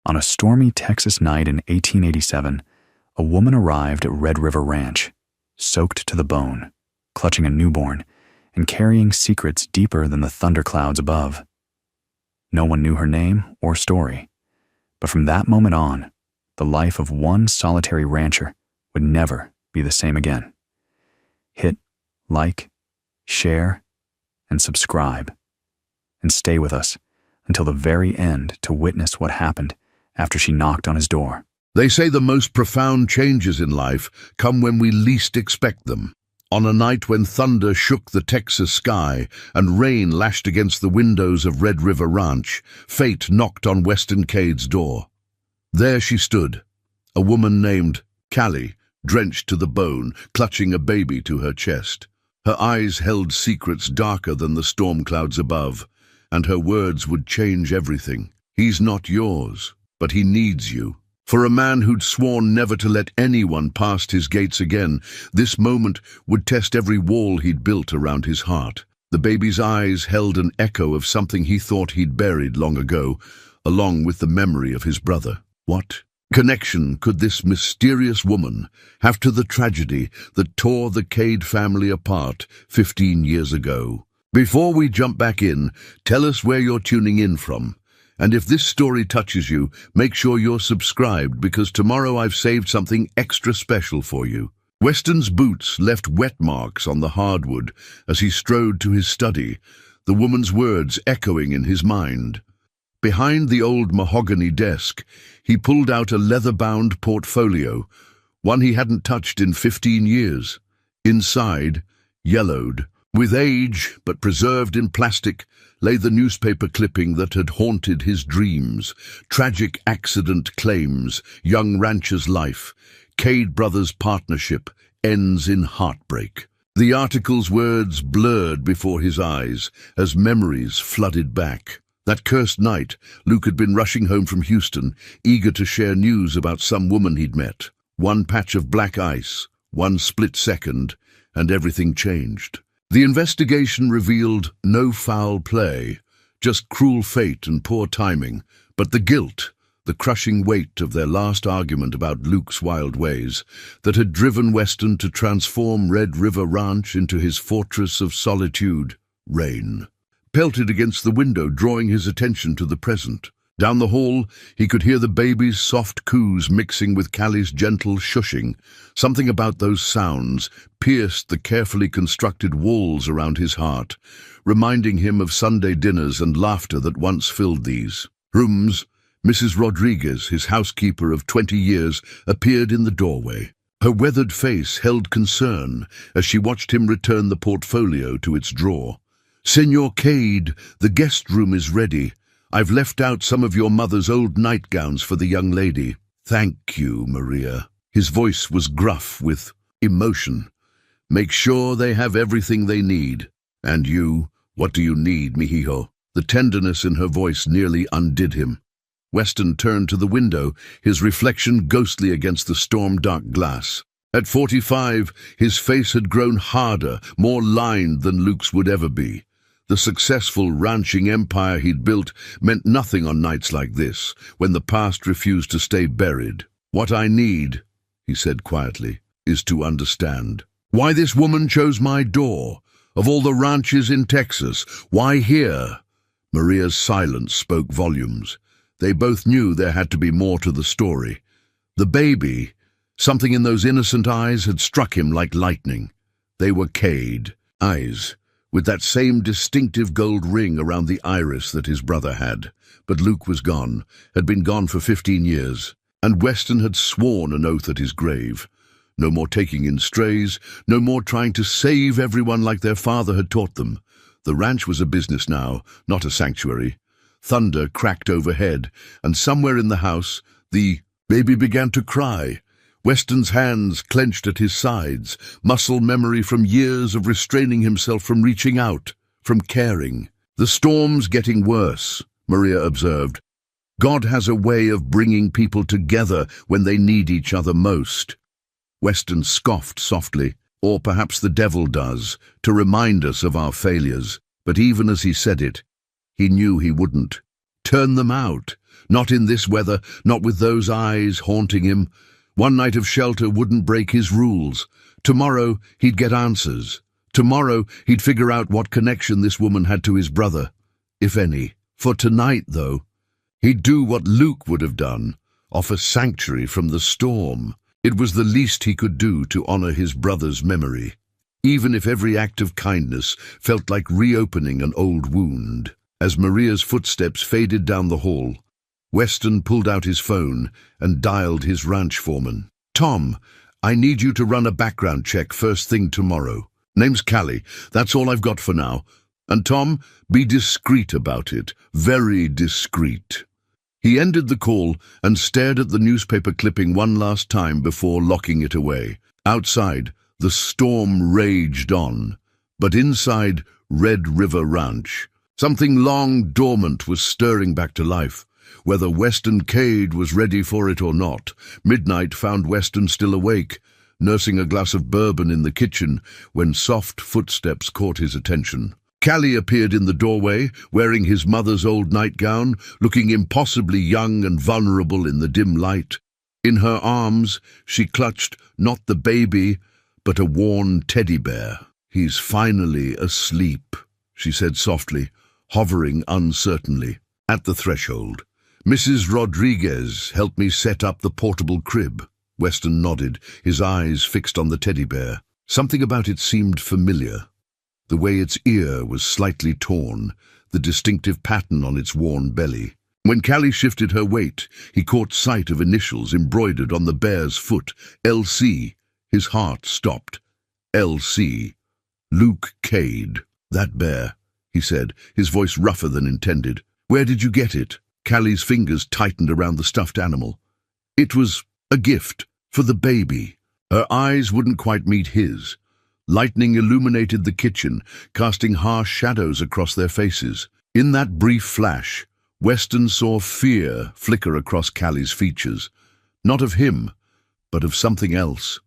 On a stormy Texas night in 1887, a woman arrived at Red River Ranch, soaked to the bone, clutching a newborn, and carrying secrets deeper than the thunderclouds above. No one knew her name or story, but from that moment on, the life of one solitary rancher would never be the same again. Hit, like, share, and subscribe, and stay with us until the very end to witness what happened after she knocked on his door. They say the most profound changes in life come when we least expect them. On a night when thunder shook the Texas sky and rain lashed against the windows of Red River Ranch, fate knocked on Western Cade's door. There she stood, a woman named Callie, drenched to the bone, clutching a baby to her chest. Her eyes held secrets darker than the storm clouds above, and her words would change everything. He's not yours, but he needs you. For a man who'd sworn never to let anyone past his gates again, this moment would test every wall he'd built around his heart. The baby's eyes held an echo of something he thought he'd buried long ago, along with the memory of his brother. What connection could this mysterious woman have to the tragedy that tore the Cade family apart 15 years ago? Before we jump back in, tell us where you're tuning in from. And if this story touches you, make sure you're subscribed, because tomorrow I've saved something extra special for you. Weston's boots left wet marks on the hardwood as he strode to his study, the woman's words echoing in his mind. Behind the old mahogany desk, he pulled out a leather-bound portfolio, one he hadn't touched in 15 years. Inside, yellowed, with age but preserved in plastic, lay the newspaper clipping that had haunted his dreams. Tragic accident claims, young rancher's life, Cade brothers' partnership ends in heartbreak. The article's words blurred before his eyes as memories flooded back. That cursed night, Luke had been rushing home from Houston, eager to share news about some woman he'd met. One patch of black ice, one split second, and everything changed. The investigation revealed no foul play, just cruel fate and poor timing, but the guilt, the crushing weight of their last argument about Luke's wild ways, that had driven Weston to transform Red River Ranch into his fortress of solitude, rain, pelted against the window, drawing his attention to the present. Down the hall, he could hear the baby's soft coos mixing with Callie's gentle shushing. Something about those sounds pierced the carefully constructed walls around his heart, reminding him of Sunday dinners and laughter that once filled these rooms. Mrs. Rodriguez, his housekeeper of 20 years, appeared in the doorway. Her weathered face held concern as she watched him return the portfolio to its drawer. "Senor Cade, the guest room is ready. I've left out some of your mother's old nightgowns for the young lady." "Thank you, Maria." His voice was gruff with emotion. "Make sure they have everything they need. And you, what do you need, mijijo?" The tenderness in her voice nearly undid him. Weston turned to the window, his reflection ghostly against the storm-dark glass. At 45, his face had grown harder, more lined than Luke's would ever be. The successful ranching empire he'd built meant nothing on nights like this, when the past refused to stay buried. "What I need," he said quietly, "is to understand why this woman chose my door. Of all the ranches in Texas, why here?" Maria's silence spoke volumes. They both knew there had to be more to the story. The baby, something in those innocent eyes had struck him like lightning. They were Cade eyes, with that same distinctive gold ring around the iris that his brother had. But Luke was gone, had been gone for 15 years, and Weston had sworn an oath at his grave. No more taking in strays, no more trying to save everyone like their father had taught them. The ranch was a business now, not a sanctuary. Thunder cracked overhead, and somewhere in the house, the baby began to cry. Weston's hands clenched at his sides, muscle memory from years of restraining himself from reaching out, from caring. "The storm's getting worse," Maria observed. "God has a way of bringing people together when they need each other most." Weston scoffed softly. "Or perhaps the devil does, to remind us of our failures." But even as he said it, he knew he wouldn't turn them out. Not in this weather, not with those eyes haunting him. One night of shelter wouldn't break his rules. Tomorrow he'd get answers. Tomorrow he'd figure out what connection this woman had to his brother, if any. For tonight, though, he'd do what Luke would have done, offer sanctuary from the storm. It was the least he could do to honor his brother's memory, even if every act of kindness felt like reopening an old wound. As Maria's footsteps faded down the hall, Weston pulled out his phone and dialed his ranch foreman. "Tom, I need you to run a background check first thing tomorrow. Name's Callie. That's all I've got for now. And Tom, be discreet about it. Very discreet." He ended the call and stared at the newspaper clipping one last time before locking it away. Outside, the storm raged on, but inside Red River Ranch, something long dormant was stirring back to life. Whether Weston Cade was ready for it or not, midnight found Weston still awake, nursing a glass of bourbon in the kitchen when soft footsteps caught his attention. Callie appeared in the doorway, wearing his mother's old nightgown, looking impossibly young and vulnerable in the dim light. In her arms, she clutched not the baby, but a worn teddy bear. "He's finally asleep," she said softly, hovering uncertainly at the threshold. "Mrs. Rodriguez helped me set up the portable crib." Weston nodded, his eyes fixed on the teddy bear. Something about it seemed familiar. The way its ear was slightly torn, the distinctive pattern on its worn belly. When Callie shifted her weight, he caught sight of initials embroidered on the bear's foot. LC. His heart stopped. LC. Luke Cade. "That bear," he said, his voice rougher than intended. "Where did you get it?" Callie's fingers tightened around the stuffed animal. "It was a gift for the baby." Her eyes wouldn't quite meet his. Lightning illuminated the kitchen, casting harsh shadows across their faces. In that brief flash, Weston saw fear flicker across Callie's features. Not of him, but of something else.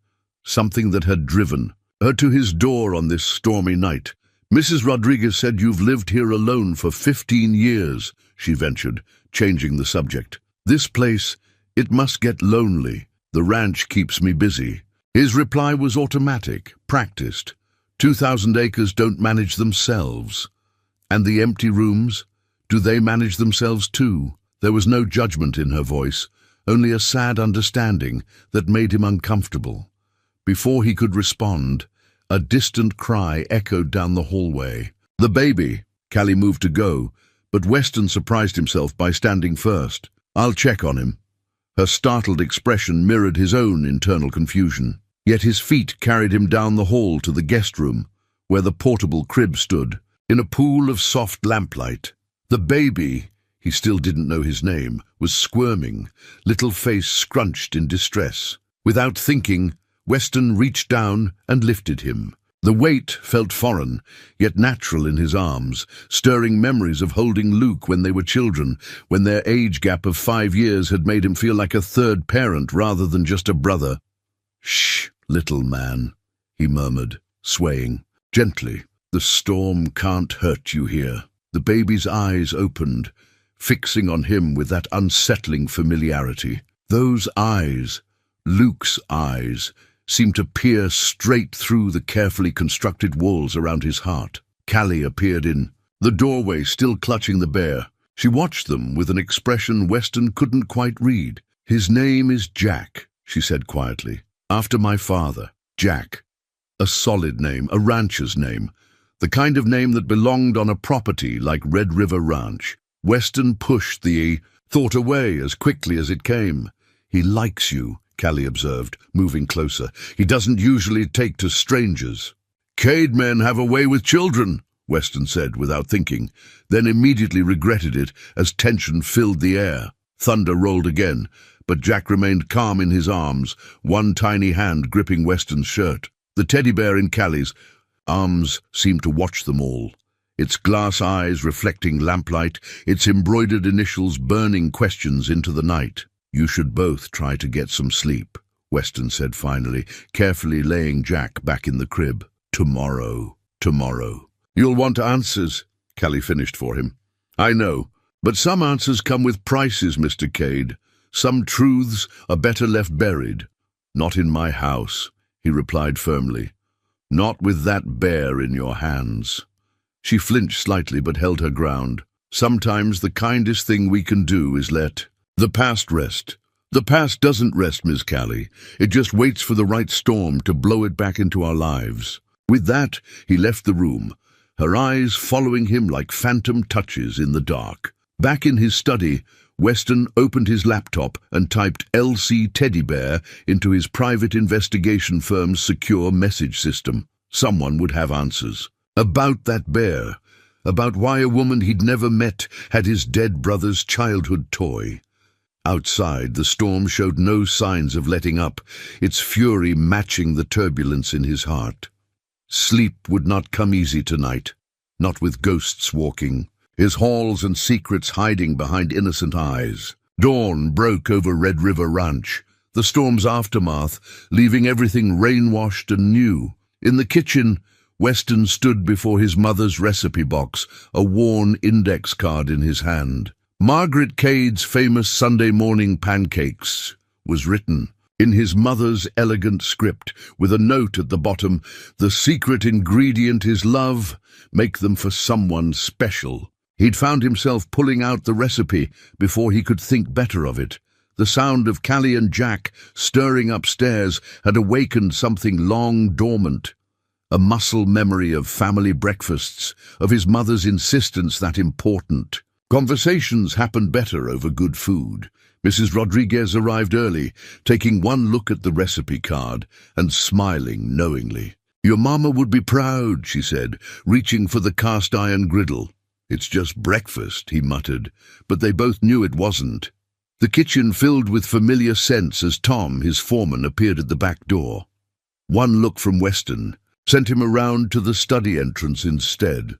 Something that had driven her to his door on this stormy night. "Mrs. Rodriguez said you've lived here alone for 15 years, she ventured, changing the subject. "This place, it must get lonely. The ranch keeps me busy." His reply was automatic, practiced. 2,000 acres don't manage themselves. And the empty rooms, do they manage themselves too? There was no judgment in her voice, only a sad understanding that made him uncomfortable. Before he could respond, a distant cry echoed down the hallway. "The baby!" Callie moved to go, but Weston surprised himself by standing first. "I'll check on him." Her startled expression mirrored his own internal confusion. Yet his feet carried him down the hall to the guest room, where the portable crib stood, in a pool of soft lamplight. The baby, he still didn't know his name, was squirming, little face scrunched in distress. Without thinking, Weston reached down and lifted him. The weight felt foreign, yet natural in his arms, stirring memories of holding Luke when they were children, when their age gap of 5 years had made him feel like a third parent rather than just a brother. "Shh, little man," he murmured, swaying. "Gently. The storm can't hurt you here." The baby's eyes opened, fixing on him with that unsettling familiarity. Those eyes, Luke's eyes, seemed to peer straight through the carefully constructed walls around his heart. Callie appeared in the doorway, still clutching the bear. She watched them with an expression Weston couldn't quite read. "His name is Jack," she said quietly. "After my father, Jack. A solid name, a rancher's name. The kind of name that belonged on a property like Red River Ranch." Weston pushed the thought away as quickly as it came. "He likes you," Callie observed, moving closer. "He doesn't usually take to strangers." "Cade men have a way with children," Weston said without thinking, then immediately regretted it as tension filled the air. Thunder rolled again, but Jack remained calm in his arms, one tiny hand gripping Weston's shirt. The teddy bear in Callie's arms seemed to watch them all, its glass eyes reflecting lamplight, its embroidered initials burning questions into the night. "You should both try to get some sleep," Weston said finally, carefully laying Jack back in the crib. Tomorrow. "You'll want answers," Callie finished for him. "I know. But some answers come with prices, Mr. Cade. Some truths are better left buried. Not in my house, he replied firmly. Not with that bear in your hands. She flinched slightly but held her ground. Sometimes the kindest thing we can do is let the past rest. The past doesn't rest, Miss Callie. It just waits for the right storm to blow it back into our lives. With that, he left the room, her eyes following him like phantom touches in the dark. Back in his study, Weston opened his laptop and typed LC Teddy Bear into his private investigation firm's secure message system. Someone would have answers. About that bear. About why a woman he'd never met had his dead brother's childhood toy. Outside, the storm showed no signs of letting up, its fury matching the turbulence in his heart. Sleep would not come easy tonight, not with ghosts walking, his halls and secrets hiding behind innocent eyes. Dawn broke over Red River Ranch, the storm's aftermath, leaving everything rain-washed and new. In the kitchen, Weston stood before his mother's recipe box, a worn index card in his hand. Margaret Cade's famous Sunday morning pancakes was written in his mother's elegant script, with a note at the bottom, "The secret ingredient is love. Make them for someone special." He'd found himself pulling out the recipe before he could think better of it. The sound of Callie and Jack stirring upstairs had awakened something long dormant. A muscle memory of family breakfasts, of his mother's insistence that important. Conversations happened better over good food. Mrs. Rodriguez arrived early, taking one look at the recipe card and smiling knowingly. "Your mama would be proud," she said, reaching for the cast-iron griddle. "It's just breakfast," he muttered, but they both knew it wasn't. The kitchen filled with familiar scents as Tom, his foreman, appeared at the back door. One look from Weston sent him around to the study entrance instead.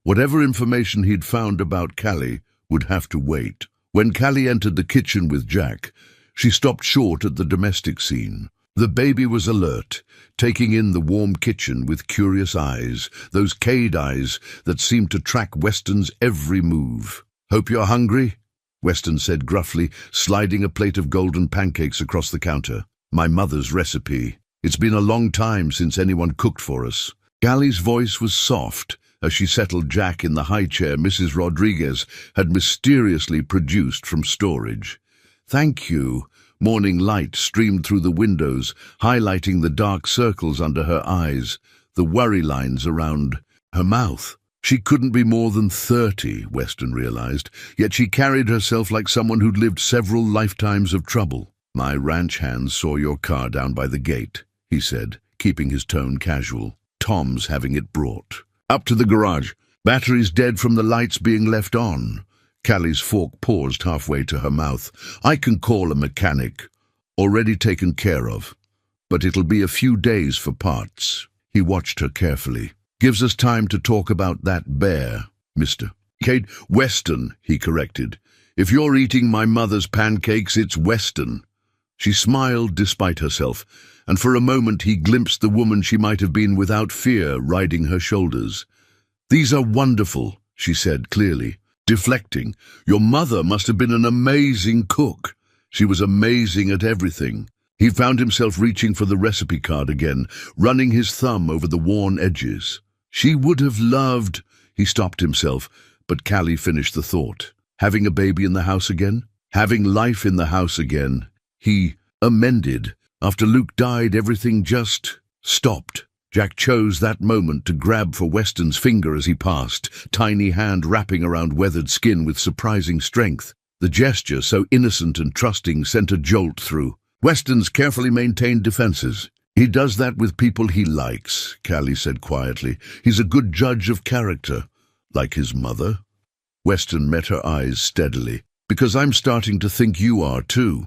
Whatever information he'd found about Callie would have to wait. When Callie entered the kitchen with Jack, she stopped short at the domestic scene. The baby was alert, taking in the warm kitchen with curious eyes, those Cade eyes that seemed to track Weston's every move. "Hope you're hungry?" Weston said gruffly, sliding a plate of golden pancakes across the counter. "My mother's recipe. It's been a long time since anyone cooked for us." Callie's voice was soft as she settled Jack in the high chair Mrs. Rodriguez had mysteriously produced from storage. "Thank you." Morning light streamed through the windows, highlighting the dark circles under her eyes, the worry lines around her mouth. She couldn't be more than 30, Weston realized, yet she carried herself like someone who'd lived several lifetimes of trouble. "My ranch hands saw your car down by the gate," he said, keeping his tone casual. "Tom's having it brought. Up to the garage. Batteries dead from the lights being left on." Callie's fork paused halfway to her mouth. "I can call a mechanic. Already taken care of. But it'll be a few days for parts." He watched her carefully. "Gives us time to talk about that bear, Mr. Cade." "Weston," he corrected. "If you're eating my mother's pancakes, it's Weston." She smiled despite herself, and for a moment he glimpsed the woman she might have been without fear riding her shoulders. "These are wonderful," she said clearly, deflecting. "Your mother must have been an amazing cook." She was amazing at everything. He found himself reaching for the recipe card again, running his thumb over the worn edges. "She would have loved—" He stopped himself, but Callie finished the thought. "Having a baby in the house again? Having life in the house again." He amended. "After Luke died, everything just stopped." Jack chose that moment to grab for Weston's finger as he passed, tiny hand wrapping around weathered skin with surprising strength. The gesture, so innocent and trusting, sent a jolt through Weston's carefully maintained defenses. "He does that with people he likes," Callie said quietly. "He's a good judge of character." "Like his mother?" Weston met her eyes steadily. "Because I'm starting to think you are too.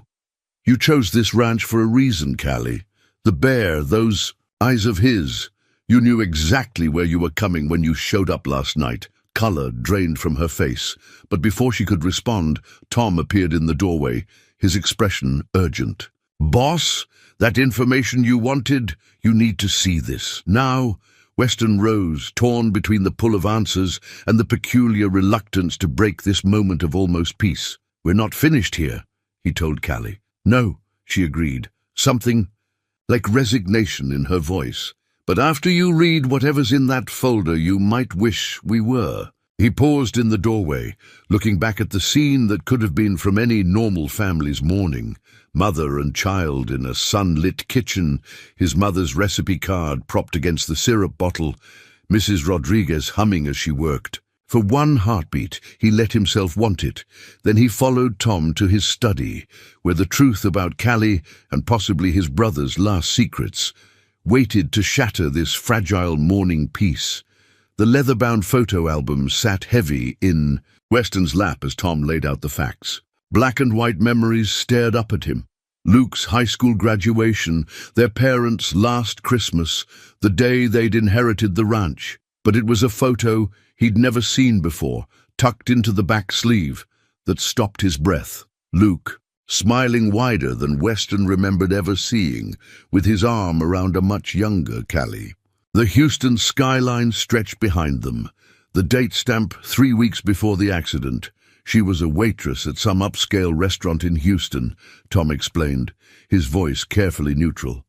You chose this ranch for a reason, Callie. The bear, those eyes of his. You knew exactly where you were coming when you showed up last night." Color drained from her face, but before she could respond, Tom appeared in the doorway, his expression urgent. "Boss, that information you wanted, you need to see this. Now, Weston rose, torn between the pull of answers and the peculiar reluctance to break this moment of almost peace. "We're not finished here," he told Callie. "No," she agreed, something like resignation in her voice. "But after you read whatever's in that folder, you might wish we were." He paused in the doorway, looking back at the scene that could have been from any normal family's morning. Mother and child in a sunlit kitchen, his mother's recipe card propped against the syrup bottle, Mrs. Rodriguez humming as she worked. For one heartbeat, he let himself want it. Then he followed Tom to his study, where the truth about Callie and possibly his brother's last secrets waited to shatter this fragile morning peace. The leather-bound photo album sat heavy in Weston's lap as Tom laid out the facts. Black and white memories stared up at him. Luke's high school graduation, their parents' last Christmas, the day they'd inherited the ranch. But it was a photo he'd never seen before, tucked into the back sleeve, that stopped his breath. Luke, smiling wider than Weston remembered ever seeing, with his arm around a much younger Callie. The Houston skyline stretched behind them, the date stamp 3 weeks before the accident. She was a waitress at some upscale restaurant in Houston, Tom explained, his voice carefully neutral.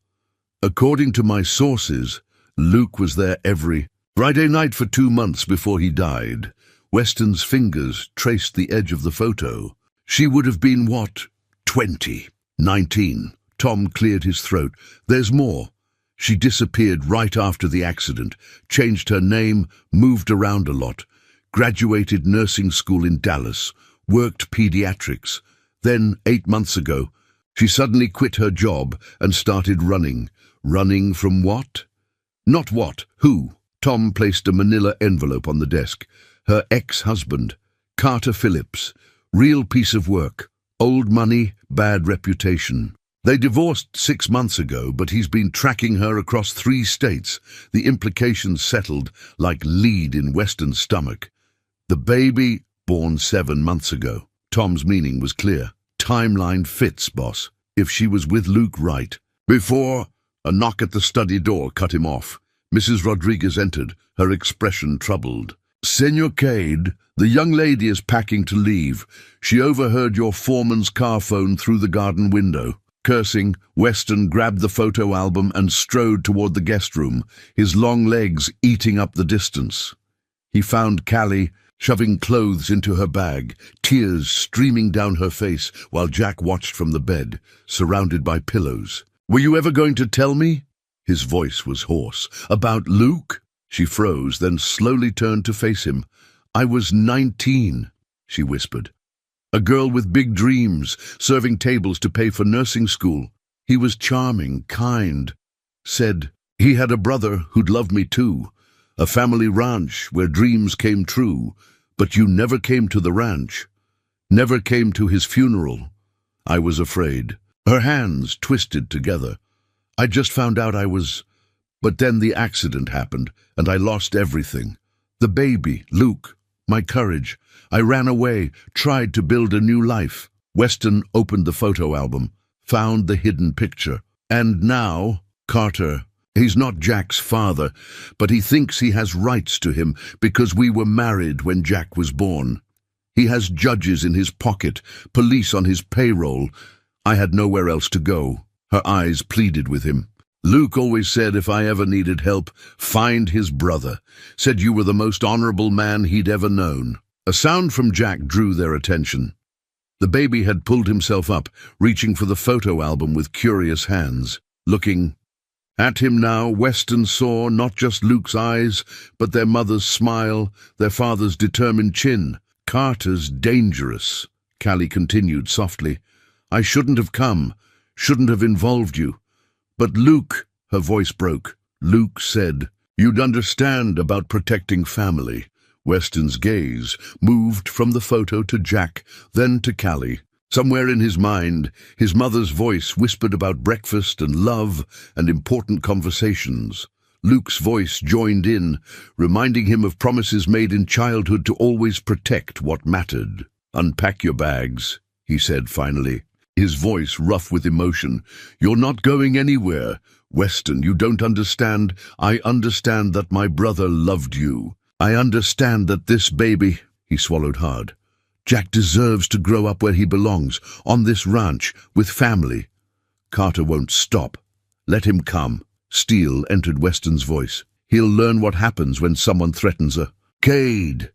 "According to my sources, Luke was there every Friday night for 2 months before he died." Weston's fingers traced the edge of the photo. "She would have been, what, 20? 19. Tom cleared his throat. "There's more. She disappeared right after the accident, changed her name, moved around a lot, graduated nursing school in Dallas, worked pediatrics. Then, 8 months ago, she suddenly quit her job and started running. Running from what? Not what, who?" Tom placed a manila envelope on the desk. "Her ex-husband, Carter Phillips. Real piece of work. Old money, bad reputation. They divorced 6 months ago, but he's been tracking her across 3 states. The implications settled like lead in Weston's stomach. The baby, born 7 months ago." Tom's meaning was clear. "Timeline fits, boss. If she was with Luke, right." Before a knock at the study door cut him off. Mrs. Rodriguez entered, her expression troubled. "Senor Cade, the young lady is packing to leave. She overheard your foreman's car phone through the garden window." Cursing, Weston grabbed the photo album and strode toward the guest room, his long legs eating up the distance. He found Callie shoving clothes into her bag, tears streaming down her face while Jack watched from the bed, surrounded by pillows. "Were you ever going to tell me?" His voice was hoarse. "About Luke?" She froze, then slowly turned to face him. "I was 19, she whispered. "A girl with big dreams, serving tables to pay for nursing school. He was charming, kind. Said he had a brother who'd love me too. A family ranch where dreams came true. But you never came to the ranch. Never came to his funeral. I was afraid." Her hands twisted together. "I just found out I was... But then the accident happened, and I lost everything. The baby, Luke, my courage. I ran away, tried to build a new life." Weston opened the photo album, found the hidden picture. "And now, Carter, he's not Jack's father, but he thinks he has rights to him because we were married when Jack was born. He has judges in his pocket, police on his payroll. I had nowhere else to go." Her eyes pleaded with him. "Luke always said if I ever needed help, find his brother. Said you were the most honorable man he'd ever known." A sound from Jack drew their attention. The baby had pulled himself up, reaching for the photo album with curious hands. Looking at him now, Weston saw not just Luke's eyes, but their mother's smile, their father's determined chin. "Carter's dangerous," Callie continued softly. "I shouldn't have come, shouldn't have involved you. But Luke," her voice broke, "Luke said you'd understand about protecting family." Weston's gaze moved from the photo to Jack, then to Callie. Somewhere in his mind, his mother's voice whispered about breakfast and love and important conversations. Luke's voice joined in, reminding him of promises made in childhood to always protect what mattered. "Unpack your bags," he said finally. his voice rough with emotion. "You're not going anywhere. Weston, you don't understand. I understand that my brother loved you. I understand that this baby—" He swallowed hard. "Jack deserves to grow up where he belongs, on this ranch, with family. Carter won't stop. Let him come." Steel entered Weston's voice. "He'll learn what happens when someone threatens a Cade."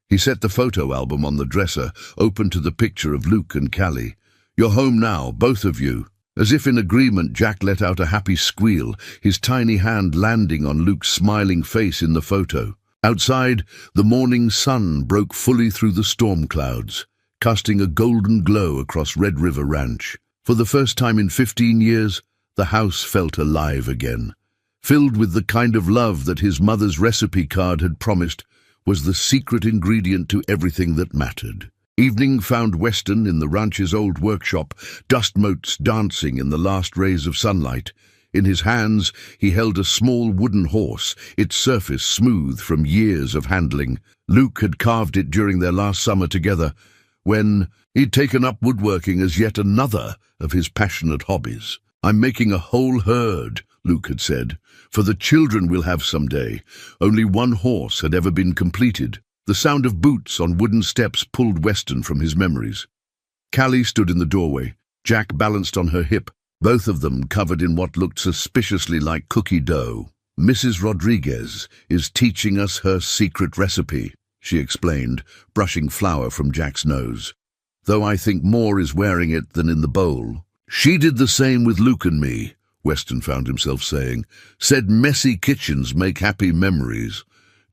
He set the photo album on the dresser, open to the picture of Luke and Callie. "You're home now, both of you." As if in agreement, Jack let out a happy squeal, his tiny hand landing on Luke's smiling face in the photo. Outside, the morning sun broke fully through the storm clouds, casting a golden glow across Red River Ranch. For the first time in 15 years, the house felt alive again. Filled with the kind of love that his mother's recipe card had promised, was the secret ingredient to everything that mattered. Evening found Weston in the ranch's old workshop, dust motes dancing in the last rays of sunlight. In his hands, he held a small wooden horse, its surface smooth from years of handling. Luke had carved it during their last summer together, when he'd taken up woodworking as yet another of his passionate hobbies. "I'm making a whole herd," Luke had said, "for the children we'll have someday." Only one horse had ever been completed. The sound of boots on wooden steps pulled Weston from his memories. Callie stood in the doorway, Jack balanced on her hip, both of them covered in what looked suspiciously like cookie dough. "Mrs. Rodriguez is teaching us her secret recipe," she explained, brushing flour from Jack's nose. "Though I think more is wearing it than in the bowl." "She did the same with Luke and me," Weston found himself saying. "Said messy kitchens make happy memories."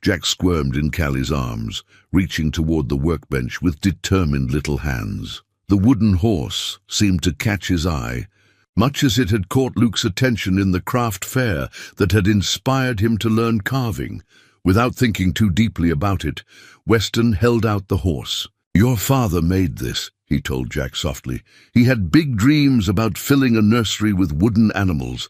Jack squirmed in Callie's arms, reaching toward the workbench with determined little hands. The wooden horse seemed to catch his eye, much as it had caught Luke's attention in the craft fair that had inspired him to learn carving. Without thinking too deeply about it, Weston held out the horse. "Your father made this," he told Jack softly. "He had big dreams about filling a nursery with wooden animals."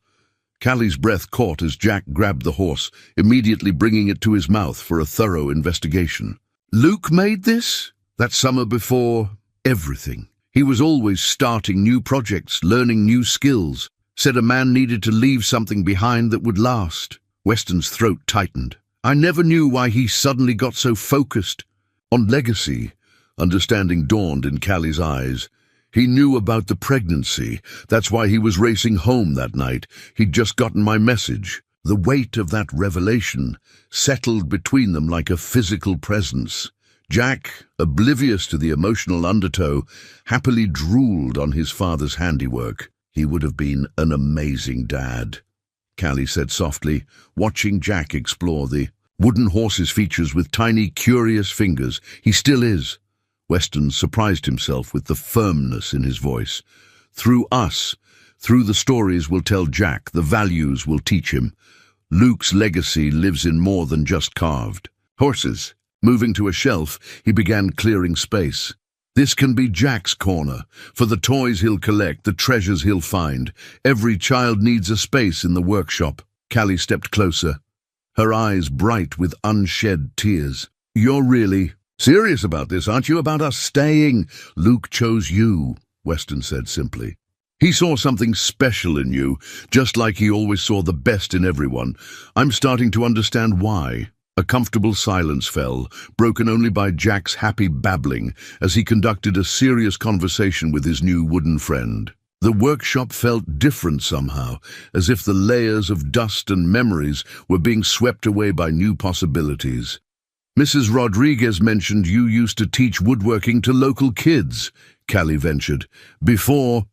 Callie's breath caught as Jack grabbed the horse, immediately bringing it to his mouth for a thorough investigation. "Luke made this?" "That summer before everything. He was always starting new projects, learning new skills. Said a man needed to leave something behind that would last." Weston's throat tightened. "I never knew why he suddenly got so focused on legacy." Understanding dawned in Callie's eyes. "He knew about the pregnancy. That's why he was racing home that night. He'd just gotten my message." The weight of that revelation settled between them like a physical presence. Jack, oblivious to the emotional undertow, happily drooled on his father's handiwork. "He would have been an amazing dad," Callie said softly, watching Jack explore the wooden horse's features with tiny, curious fingers. "He still is." Weston surprised himself with the firmness in his voice. "Through us, through the stories we'll tell Jack, the values we'll teach him. Luke's legacy lives in more than just carved horses." Moving to a shelf, he began clearing space. "This can be Jack's corner, for the toys he'll collect, the treasures he'll find. Every child needs a space in the workshop." Callie stepped closer, her eyes bright with unshed tears. "You're really serious about this, aren't you? About us staying?" "Luke chose you," Weston said simply. "He saw something special in you, just like he always saw the best in everyone. I'm starting to understand why." A comfortable silence fell, broken only by Jack's happy babbling as he conducted a serious conversation with his new wooden friend. The workshop felt different somehow, as if the layers of dust and memories were being swept away by new possibilities. "Mrs. Rodriguez mentioned you used to teach woodworking to local kids," Callie ventured. Before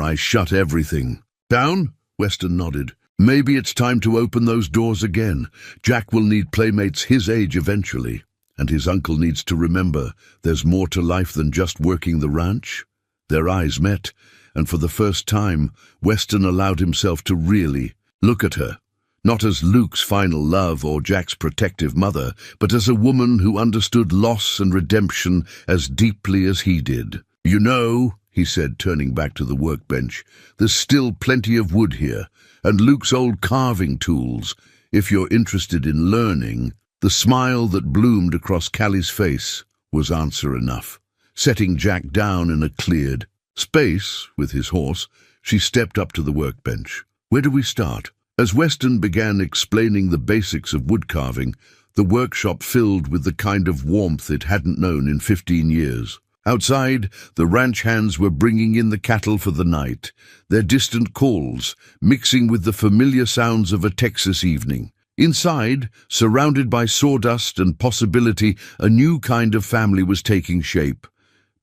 I shut everything down?" Weston nodded. "Maybe it's time to open those doors again. Jack will need playmates his age eventually, and his uncle needs to remember there's more to life than just working the ranch." Their eyes met, and for the first time, Weston allowed himself to really look at her, not as Luke's final love or Jack's protective mother, but as a woman who understood loss and redemption as deeply as he did. "You know," he said, turning back to the workbench, "there's still plenty of wood here, and Luke's old carving tools, if you're interested in learning." The smile that bloomed across Callie's face was answer enough, setting Jack down in a cleared space with his horse, she stepped up to the workbench. "Where do we start?" As Weston began explaining the basics of woodcarving, the workshop filled with the kind of warmth it hadn't known in 15 years. Outside, the ranch hands were bringing in the cattle for the night, their distant calls mixing with the familiar sounds of a Texas evening. Inside, surrounded by sawdust and possibility, a new kind of family was taking shape,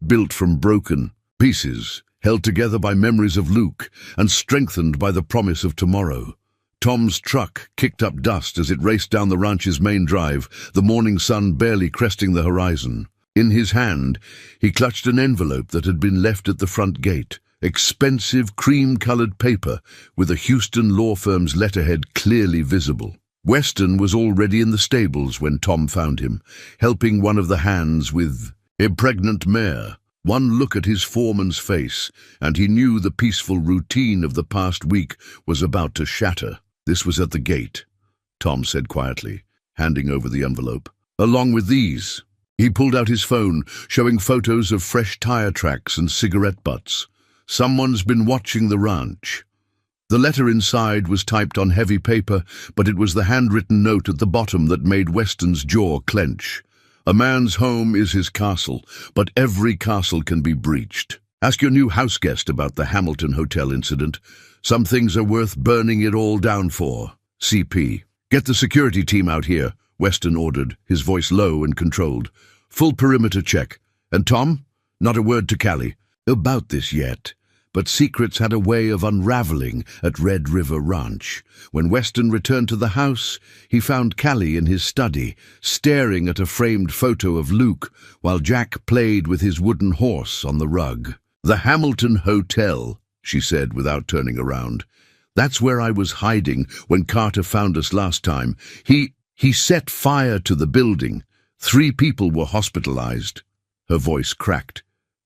built from broken pieces, held together by memories of Luke and strengthened by the promise of tomorrow. Tom's truck kicked up dust as it raced down the ranch's main drive, the morning sun barely cresting the horizon. In his hand, he clutched an envelope that had been left at the front gate, expensive cream-colored paper with a Houston law firm's letterhead clearly visible. Weston was already in the stables when Tom found him, helping one of the hands with a pregnant mare. One look at his foreman's face, and he knew the peaceful routine of the past week was about to shatter. "This was at the gate," Tom said quietly, handing over the envelope. "Along with these." He pulled out his phone, showing photos of fresh tire tracks and cigarette butts. "Someone's been watching the ranch." The letter inside was typed on heavy paper, but it was the handwritten note at the bottom that made Weston's jaw clench. "A man's home is his castle, but every castle can be breached. Ask your new house guest about the Hamilton Hotel incident. Some things are worth burning it all down for. CP. Get the security team out here," Weston ordered, his voice low and controlled. "Full perimeter check. And Tom, not a word to Callie about this yet." But secrets had a way of unraveling at Red River Ranch. When Weston returned to the house, he found Callie in his study, staring at a framed photo of Luke, while Jack played with his wooden horse on the rug. "The Hamilton Hotel," she said without turning around. "That's where I was hiding when Carter found us last time. He set fire to the building. 3 people were hospitalized." Her voice cracked.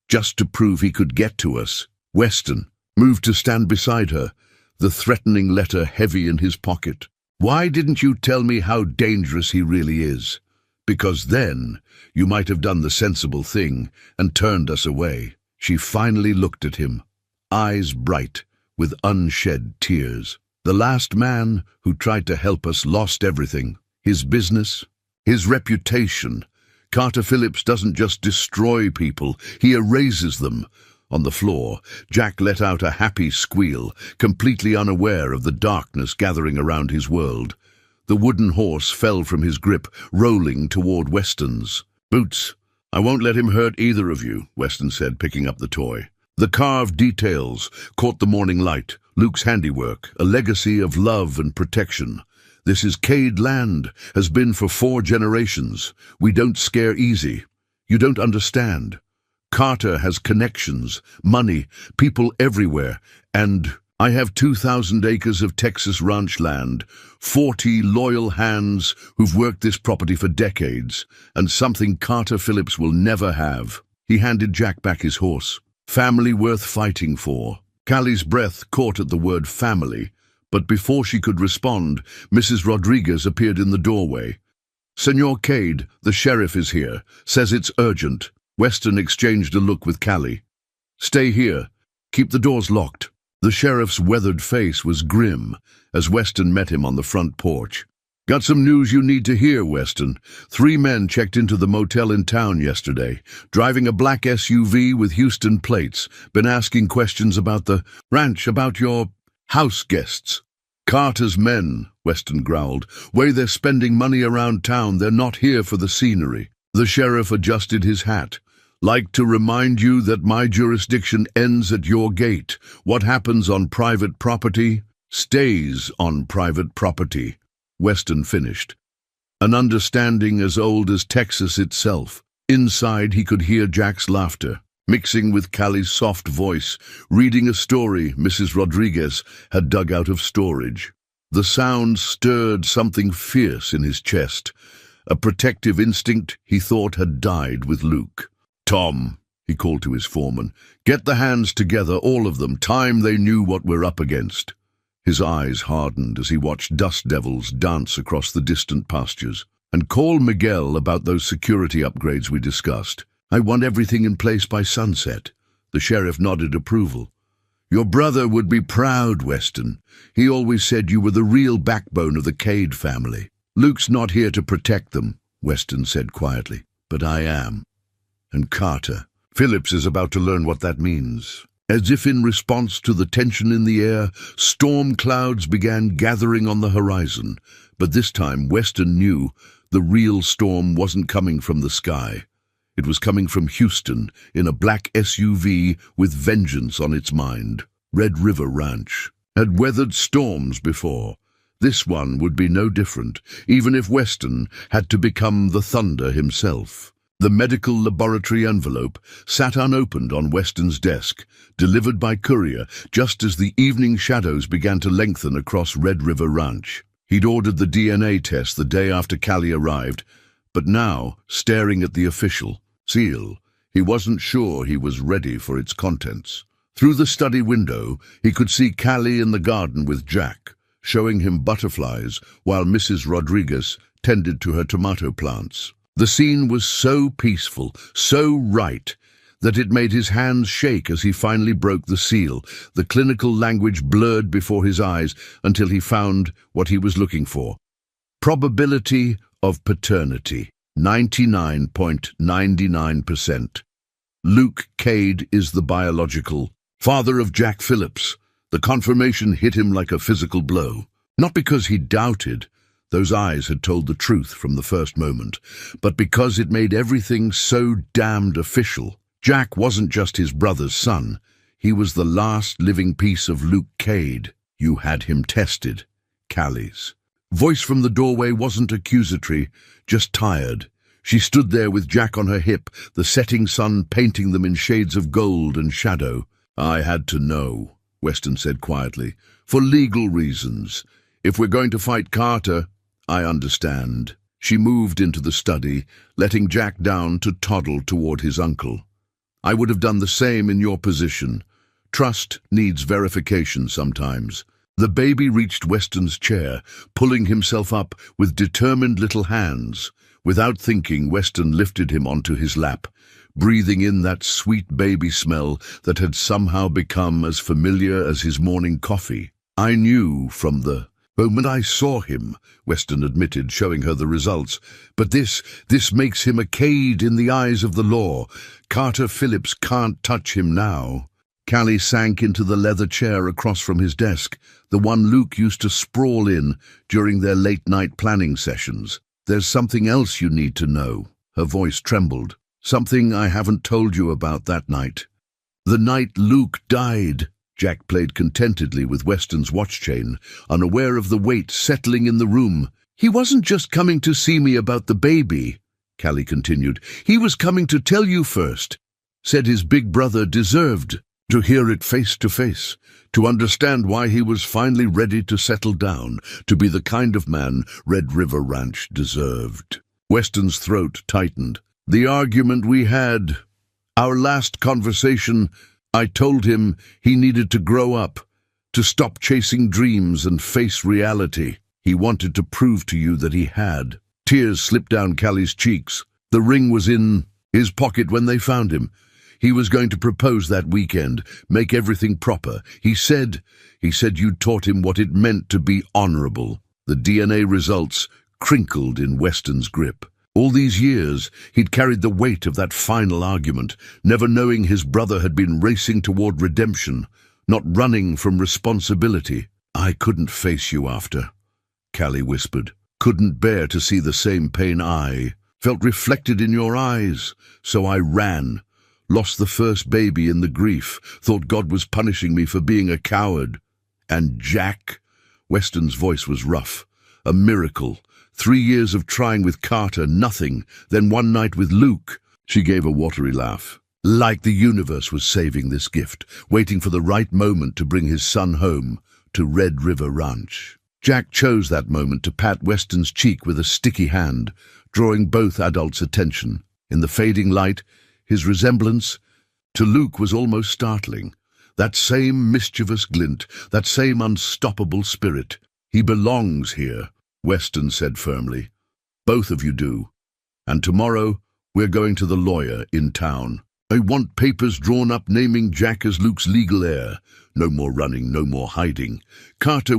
"Just to prove he could get to us." Weston moved to stand beside her, the threatening letter heavy in his pocket. "Why didn't you tell me how dangerous he really is? Because then you might have done the sensible thing and turned us away." She finally looked at him, eyes bright with unshed tears. "The last man who tried to help us lost everything. His business, his reputation. Carter Phillips doesn't just destroy people, he erases them." On the floor, Jack let out a happy squeal, completely unaware of the darkness gathering around his world. The wooden horse fell from his grip, rolling toward Weston's. "Boots, I won't let him hurt either of you," Weston said, picking up the toy. The carved details caught the morning light, Luke's handiwork, a legacy of love and protection. "This is Cade land, has been for 4 generations. We don't scare easy. You don't understand. Carter has connections, money, people everywhere, and I have 2,000 acres of Texas ranch land, 40 loyal hands who've worked this property for decades, and something Carter Phillips will never have." He handed Jack back his horse. "Family worth fighting for." Callie's breath caught at the word family, but before she could respond, Mrs. Rodriguez appeared in the doorway. "Senor Cade, the sheriff is here, says it's urgent." Weston exchanged a look with Callie. "Stay here. Keep the doors locked." The sheriff's weathered face was grim as Weston met him on the front porch. "Got some news you need to hear, Weston. 3 men checked into the motel in town yesterday, driving a black SUV with Houston plates. Been asking questions about the ranch, about your house guests." "Carter's men," Weston growled. "Way they're spending money around town, they're not here for the scenery." The sheriff adjusted his hat. "Like to remind you that my jurisdiction ends at your gate. What happens on private property stays on private property." Weston finished. An understanding as old as Texas itself. Inside he could hear Jack's laughter, mixing with Callie's soft voice, reading a story Mrs. Rodriguez had dug out of storage. The sound stirred something fierce in his chest, a protective instinct he thought had died with Luke. "Tom," he called to his foreman, "get the hands together, all of them. Time they knew what we're up against." His eyes hardened as he watched dust devils dance across the distant pastures. "And call Miguel about those security upgrades we discussed. I want everything in place by sunset. The sheriff nodded approval. Your brother would be proud, Weston. He always said you were the real backbone of the Cade family. Luke's not here to protect them, Weston said quietly, but I am. And Carter. Phillips is about to learn what that means. As if in response to the tension in the air, storm clouds began gathering on the horizon. But this time, Weston knew the real storm wasn't coming from the sky. It was coming from Houston in a black SUV with vengeance on its mind. Red River Ranch had weathered storms before. This one would be no different, even if Weston had to become the thunder himself. The medical laboratory envelope sat unopened on Weston's desk, delivered by courier just as the evening shadows began to lengthen across Red River Ranch. He'd ordered the DNA test the day after Callie arrived, but now, staring at the official seal, he wasn't sure he was ready for its contents. Through the study window, he could see Callie in the garden with Jack, showing him butterflies while Mrs. Rodriguez tended to her tomato plants. The scene was so peaceful, so right, that it made his hands shake as he finally broke the seal. The clinical language blurred before his eyes until he found what he was looking for. Probability of paternity, 99.99%. Luke Cade is the biological father of Jack Phillips. The confirmation hit him like a physical blow. Not because he doubted, those eyes had told the truth from the first moment, but because it made everything so damned official. Jack wasn't just his brother's son. He was the last living piece of Luke Cade. You had him tested. Callie's voice from the doorway wasn't accusatory, just tired. She stood there with Jack on her hip, the setting sun painting them in shades of gold and shadow. I had to know, Weston said quietly, for legal reasons. If we're going to fight Carter, I understand. She moved into the study, letting Jack down to toddle toward his uncle. I would have done the same in your position. Trust needs verification sometimes. The baby reached Weston's chair, pulling himself up with determined little hands. Without thinking, Weston lifted him onto his lap, breathing in that sweet baby smell that had somehow become as familiar as his morning coffee. I knew from the moment I saw him, Weston admitted, showing her the results. But this makes him a Cade in the eyes of the law. Carter Phillips can't touch him now. Callie sank into the leather chair across from his desk, the one Luke used to sprawl in during their late-night planning sessions. There's something else you need to know. Her voice trembled. Something I haven't told you about that night. The night Luke died. Jack played contentedly with Weston's watch chain, unaware of the weight settling in the room. He wasn't just coming to see me about the baby, Callie continued. He was coming to tell you first. Said his big brother deserved to hear it face to face, to understand why he was finally ready to settle down, to be the kind of man Red River Ranch deserved. Weston's throat tightened. The argument we had, our last conversation, I told him he needed to grow up, to stop chasing dreams and face reality. He wanted to prove to you that he had. Tears slipped down Callie's cheeks. The ring was in his pocket when they found him. He was going to propose that weekend, make everything proper. He said you'd taught him what it meant to be honorable. The DNA results crinkled in Weston's grip. All these years, he'd carried the weight of that final argument, never knowing his brother had been racing toward redemption, not running from responsibility. I couldn't face you after, Callie whispered. Couldn't bear to see the same pain I felt reflected in your eyes, so I ran. Lost the first baby in the grief, thought God was punishing me for being a coward. And Jack? Weston's voice was rough. A miracle. 3 years of trying with Carter, nothing. Then one night with Luke. She gave a watery laugh. Like the universe was saving this gift, waiting for the right moment to bring his son home to Red River Ranch. Jack chose that moment to pat Weston's cheek with a sticky hand, drawing both adults' attention. In the fading light, his resemblance to Luke was almost startling. That same mischievous glint, that same unstoppable spirit. He belongs here, Weston said firmly. Both of you do. And tomorrow, we're going to the lawyer in town. I want papers drawn up naming Jack as Luke's legal heir. No more running, no more hiding. Carter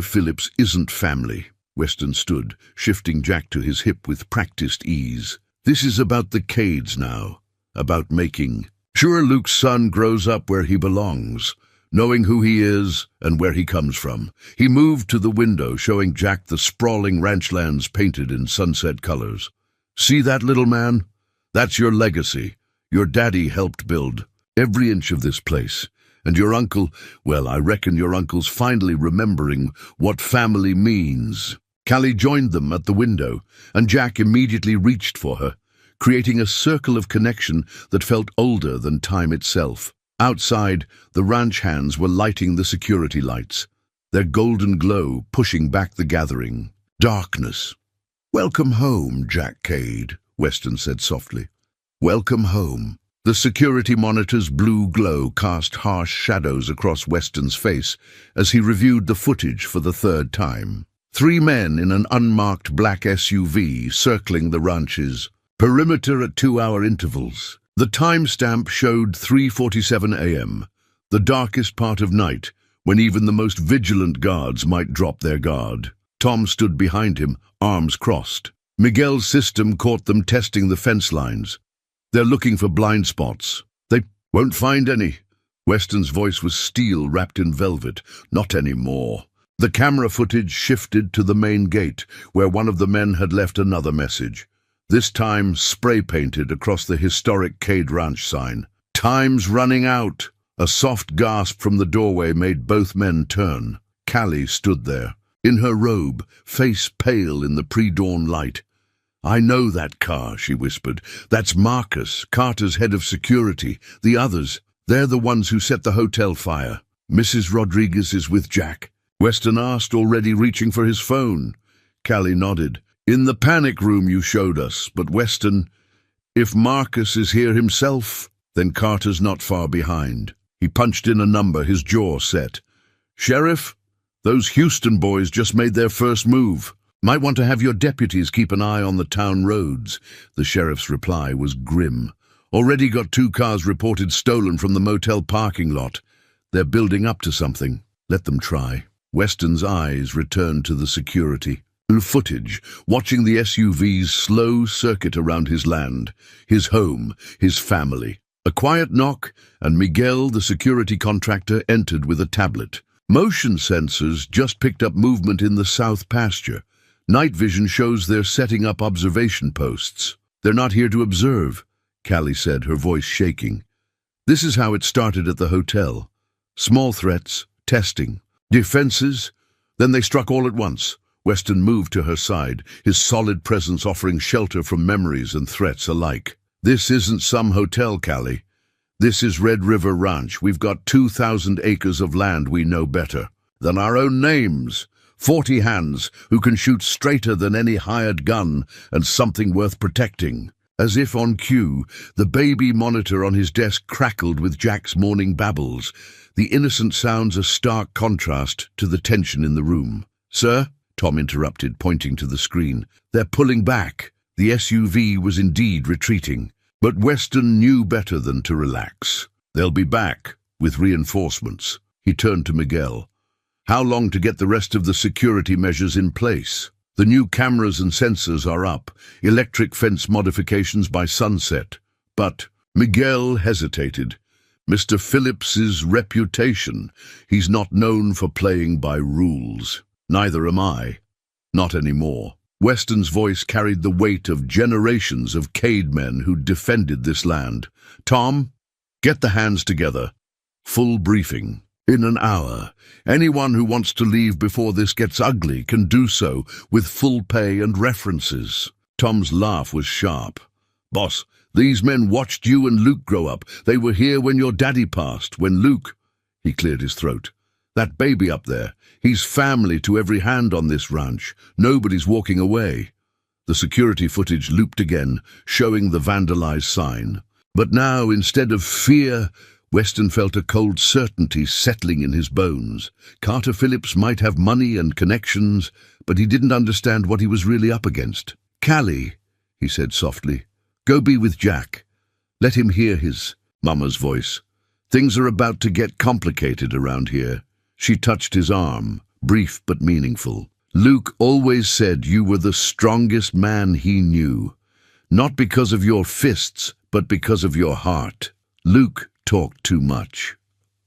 Phillips isn't family. Weston stood, shifting Jack to his hip with practiced ease. This is about the Cades now, about making sure Luke's son grows up where he belongs, knowing who he is and where he comes from. He moved to the window, showing Jack the sprawling ranchlands painted in sunset colors. See that, little man? That's your legacy. Your daddy helped build every inch of this place. And your uncle, well, I reckon your uncle's finally remembering what family means. Callie joined them at the window, and Jack immediately reached for her, creating a circle of connection that felt older than time itself. Outside, the ranch hands were lighting the security lights, their golden glow pushing back the gathering. Darkness. "Welcome home, Jack Cade," Weston said softly. "Welcome home." The security monitor's blue glow cast harsh shadows across Weston's face as he reviewed the footage for the third time. 3 men in an unmarked black SUV circling the ranch's perimeter at 2-hour intervals. The timestamp showed 3:47 a.m., the darkest part of night, when even the most vigilant guards might drop their guard. Tom stood behind him, arms crossed. Miguel's system caught them testing the fence lines. "They're looking for blind spots. They won't find any." Weston's voice was steel wrapped in velvet. "Not anymore." The camera footage shifted to the main gate, where one of the men had left another message, this time spray-painted across the historic Cade Ranch sign. "Time's running out." A soft gasp from the doorway made both men turn. Callie stood there, in her robe, face pale in the pre-dawn light. "I know that car," she whispered. "That's Marcus, Carter's head of security. The others, they're the ones who set the hotel fire." "Mrs. Rodriguez is with Jack?" Weston asked, already reaching for his phone. Callie nodded. "In the panic room you showed us, but Weston, if Marcus is here himself, then Carter's not far behind." He punched in a number, his jaw set. "Sheriff, those Houston boys just made their first move. Might want to have your deputies keep an eye on the town roads." The sheriff's reply was grim. "Already got 2 cars reported stolen from the motel parking lot. They're building up to something. Let them try." Weston's eyes returned to the security footage, watching the SUV's slow circuit around his land, his home, his family. A quiet knock, and Miguel, the security contractor, entered with a tablet. Motion sensors just picked up movement in the south pasture. Night vision shows they're setting up observation posts. "They're not here to observe," Callie said, her voice shaking. "This is how it started at the hotel. Small threats, testing, defenses, then they struck all at once." Weston moved to her side, his solid presence offering shelter from memories and threats alike. "This isn't some hotel, Callie. This is Red River Ranch. We've got 2,000 acres of land we know better than our own names. 40 hands who can shoot straighter than any hired gun, and something worth protecting." As if on cue, the baby monitor on his desk crackled with Jack's morning babbles, the innocent sounds a stark contrast to the tension in the room. "Sir?" Tom interrupted, pointing to the screen. "They're pulling back." The SUV was indeed retreating, but Weston knew better than to relax. "They'll be back, with reinforcements." He turned to Miguel. "How long to get the rest of the security measures in place?" "The new cameras and sensors are up, electric fence modifications by sunset. But," Miguel hesitated, "Mr. Phillips's reputation, he's not known for playing by rules. Neither am I. Not anymore." Weston's voice carried the weight of generations of Cade men who defended this land. "Tom, get the hands together. Full briefing. In an hour. Anyone who wants to leave before this gets ugly can do so, with full pay and references." Tom's laugh was sharp. "Boss, these men watched you and Luke grow up. They were here when your daddy passed, when Luke—" He cleared his throat. "That baby up there, he's family to every hand on this ranch. Nobody's walking away." The security footage looped again, showing the vandalized sign. But now, instead of fear, Weston felt a cold certainty settling in his bones. Carter Phillips might have money and connections, but he didn't understand what he was really up against. "Callie," he said softly, "go be with Jack. Let him hear his mama's voice. Things are about to get complicated around here. She touched his arm, brief but meaningful. Luke always said you were the strongest man he knew. Not because of your fists, but because of your heart. Luke talked too much.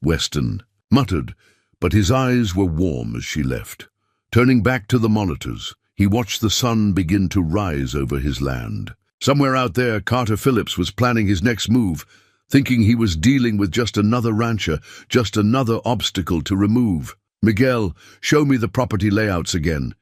Weston muttered, but his eyes were warm as she left. Turning back to the monitors, he watched the sun begin to rise over his land. Somewhere out there, Carter Phillips was planning his next move, thinking he was dealing with just another rancher, just another obstacle to remove. Miguel, show me the property layouts again.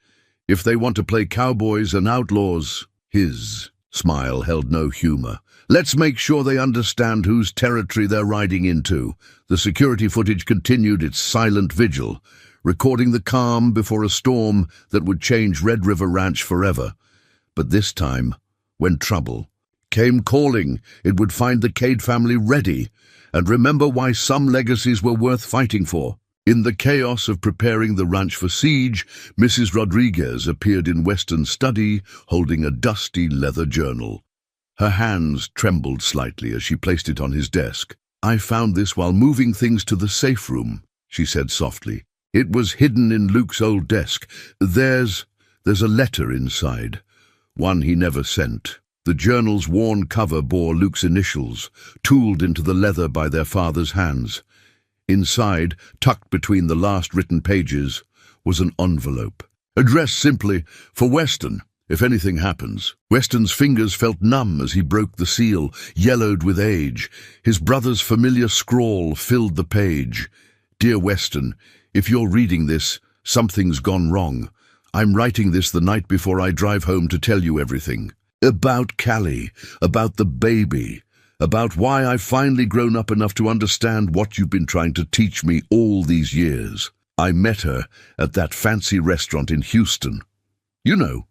If they want to play cowboys and outlaws, his smile held no humor. Let's make sure they understand whose territory they're riding into. The security footage continued its silent vigil, recording the calm before a storm that would change Red River Ranch forever. But this time, when trouble came calling, it would find the Cade family ready and remember why some legacies were worth fighting for. In the chaos of preparing the ranch for siege, Mrs. Rodriguez appeared in Weston's study, holding a dusty leather journal. Her hands trembled slightly as she placed it on his desk. "I found this while moving things to the safe room," she said softly. "It was hidden in Luke's old desk. There's a letter inside, one he never sent." The journal's worn cover bore Luke's initials, tooled into the leather by their father's hands. Inside, tucked between the last written pages, was an envelope, addressed simply, "For Weston, if anything happens." Weston's fingers felt numb as he broke the seal, yellowed with age. His brother's familiar scrawl filled the page. "Dear Weston, if you're reading this, something's gone wrong. I'm writing this the night before I drive home to tell you everything. About Callie, about the baby, about why I've finally grown up enough to understand what you've been trying to teach me all these years. I met her at that fancy restaurant in Houston. You know,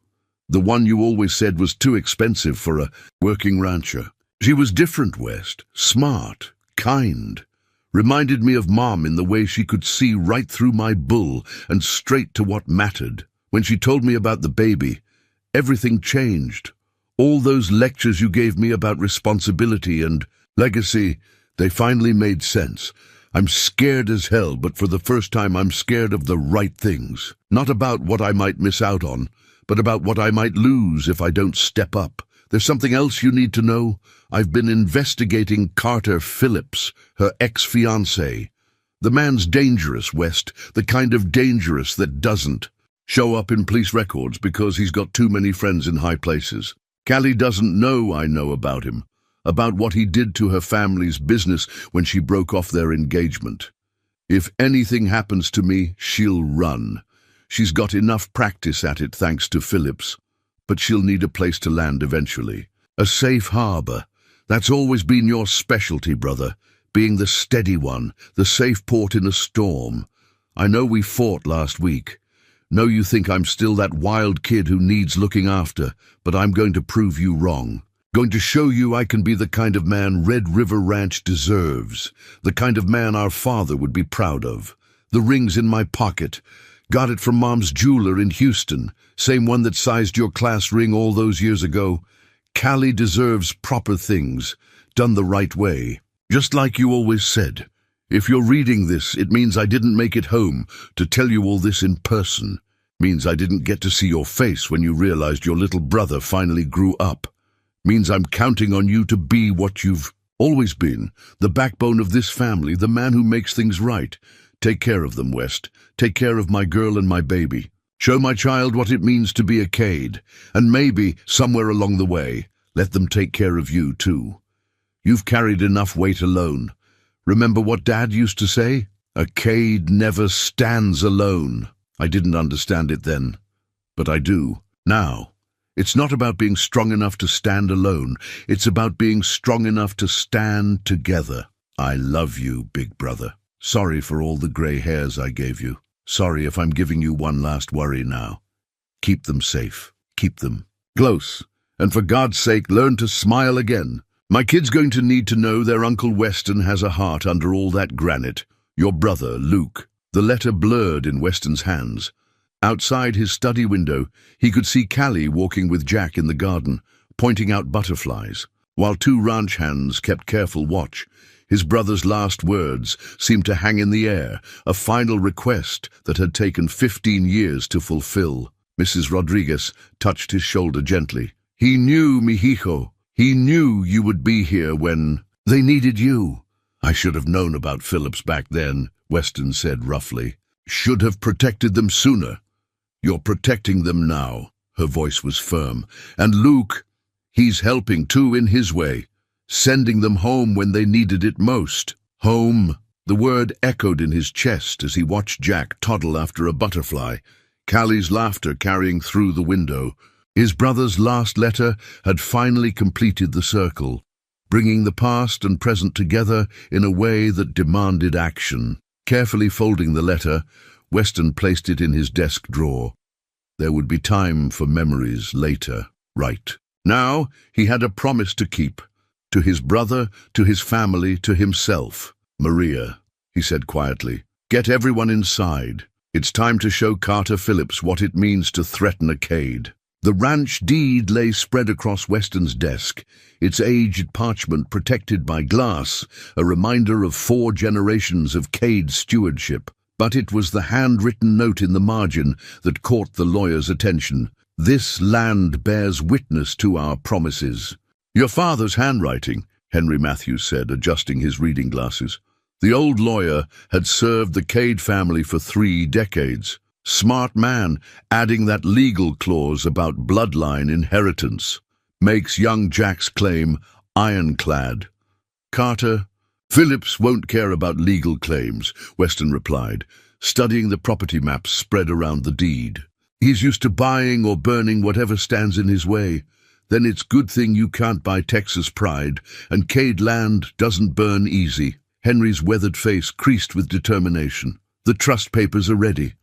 the one you always said was too expensive for a working rancher. She was different, West, smart, kind. Reminded me of Mom in the way she could see right through my bull and straight to what mattered. When she told me about the baby, everything changed. All those lectures you gave me about responsibility and legacy, they finally made sense. I'm scared as hell, but for the first time I'm scared of the right things. Not about what I might miss out on, but about what I might lose if I don't step up. There's something else you need to know. I've been investigating Carter Phillips, her ex-fiancé. The man's dangerous, West, the kind of dangerous that doesn't show up in police records because he's got too many friends in high places. Callie doesn't know I know about him, about what he did to her family's business when she broke off their engagement. If anything happens to me, she'll run. She's got enough practice at it thanks to Phillips, but she'll need a place to land eventually. A safe harbor. That's always been your specialty, brother, being the steady one, the safe port in a storm. I know we fought last week. Know you think I'm still that wild kid who needs looking after, but I'm going to prove you wrong. Going to show you I can be the kind of man Red River Ranch deserves, the kind of man our father would be proud of. The ring's in my pocket. Got it from Mom's jeweler in Houston, same one that sized your class ring all those years ago. Callie deserves proper things, done the right way. Just like you always said. If you're reading this, it means I didn't make it home to tell you all this in person. Means I didn't get to see your face when you realized your little brother finally grew up. Means I'm counting on you to be what you've always been, the backbone of this family, the man who makes things right. Take care of them, West. Take care of my girl and my baby. Show my child what it means to be a Cade, and maybe, somewhere along the way, let them take care of you, too. You've carried enough weight alone. Remember what Dad used to say? A Cade never stands alone. I didn't understand it then, but I do now. It's not about being strong enough to stand alone. It's about being strong enough to stand together. I love you, big brother. Sorry for all the gray hairs I gave you. Sorry if I'm giving you one last worry now. Keep them safe. Keep them close. And for God's sake, learn to smile again. My kid's going to need to know their Uncle Weston has a heart under all that granite. Your brother, Luke. The letter blurred in Weston's hands. Outside his study window, he could see Callie walking with Jack in the garden, pointing out butterflies. While two ranch hands kept careful watch, his brother's last words seemed to hang in the air, a final request that had taken 15 years to fulfill. Mrs. Rodriguez touched his shoulder gently. He knew, mijijo. He knew you would be here when they needed you. I should have known about Phillips back then, Weston said roughly. Should have protected them sooner. You're protecting them now. Her voice was firm. And Luke, he's helping too in his way, sending them home when they needed it most. Home. The word echoed in his chest as he watched Jack toddle after a butterfly, Callie's laughter carrying through the window. His brother's last letter had finally completed the circle, bringing the past and present together in a way that demanded action. Carefully folding the letter, Weston placed it in his desk drawer. There would be time for memories later, right? Now he had a promise to keep. To his brother, to his family, to himself. Maria, he said quietly, get everyone inside. It's time to show Carter Phillips what it means to threaten a Cade. The ranch deed lay spread across Weston's desk, its aged parchment protected by glass, a reminder of 4 generations of Cade stewardship. But it was the handwritten note in the margin that caught the lawyer's attention. This land bears witness to our promises. Your father's handwriting, Henry Matthews said, adjusting his reading glasses. The old lawyer had served the Cade family for 3 decades. Smart man, adding that legal clause about bloodline inheritance. Makes young Jack's claim ironclad. Carter, Phillips won't care about legal claims, Weston replied, studying the property maps spread around the deed. He's used to buying or burning whatever stands in his way. Then it's good thing you can't buy Texas pride, and Cade land doesn't burn easy. Henry's weathered face creased with determination. The trust papers are ready.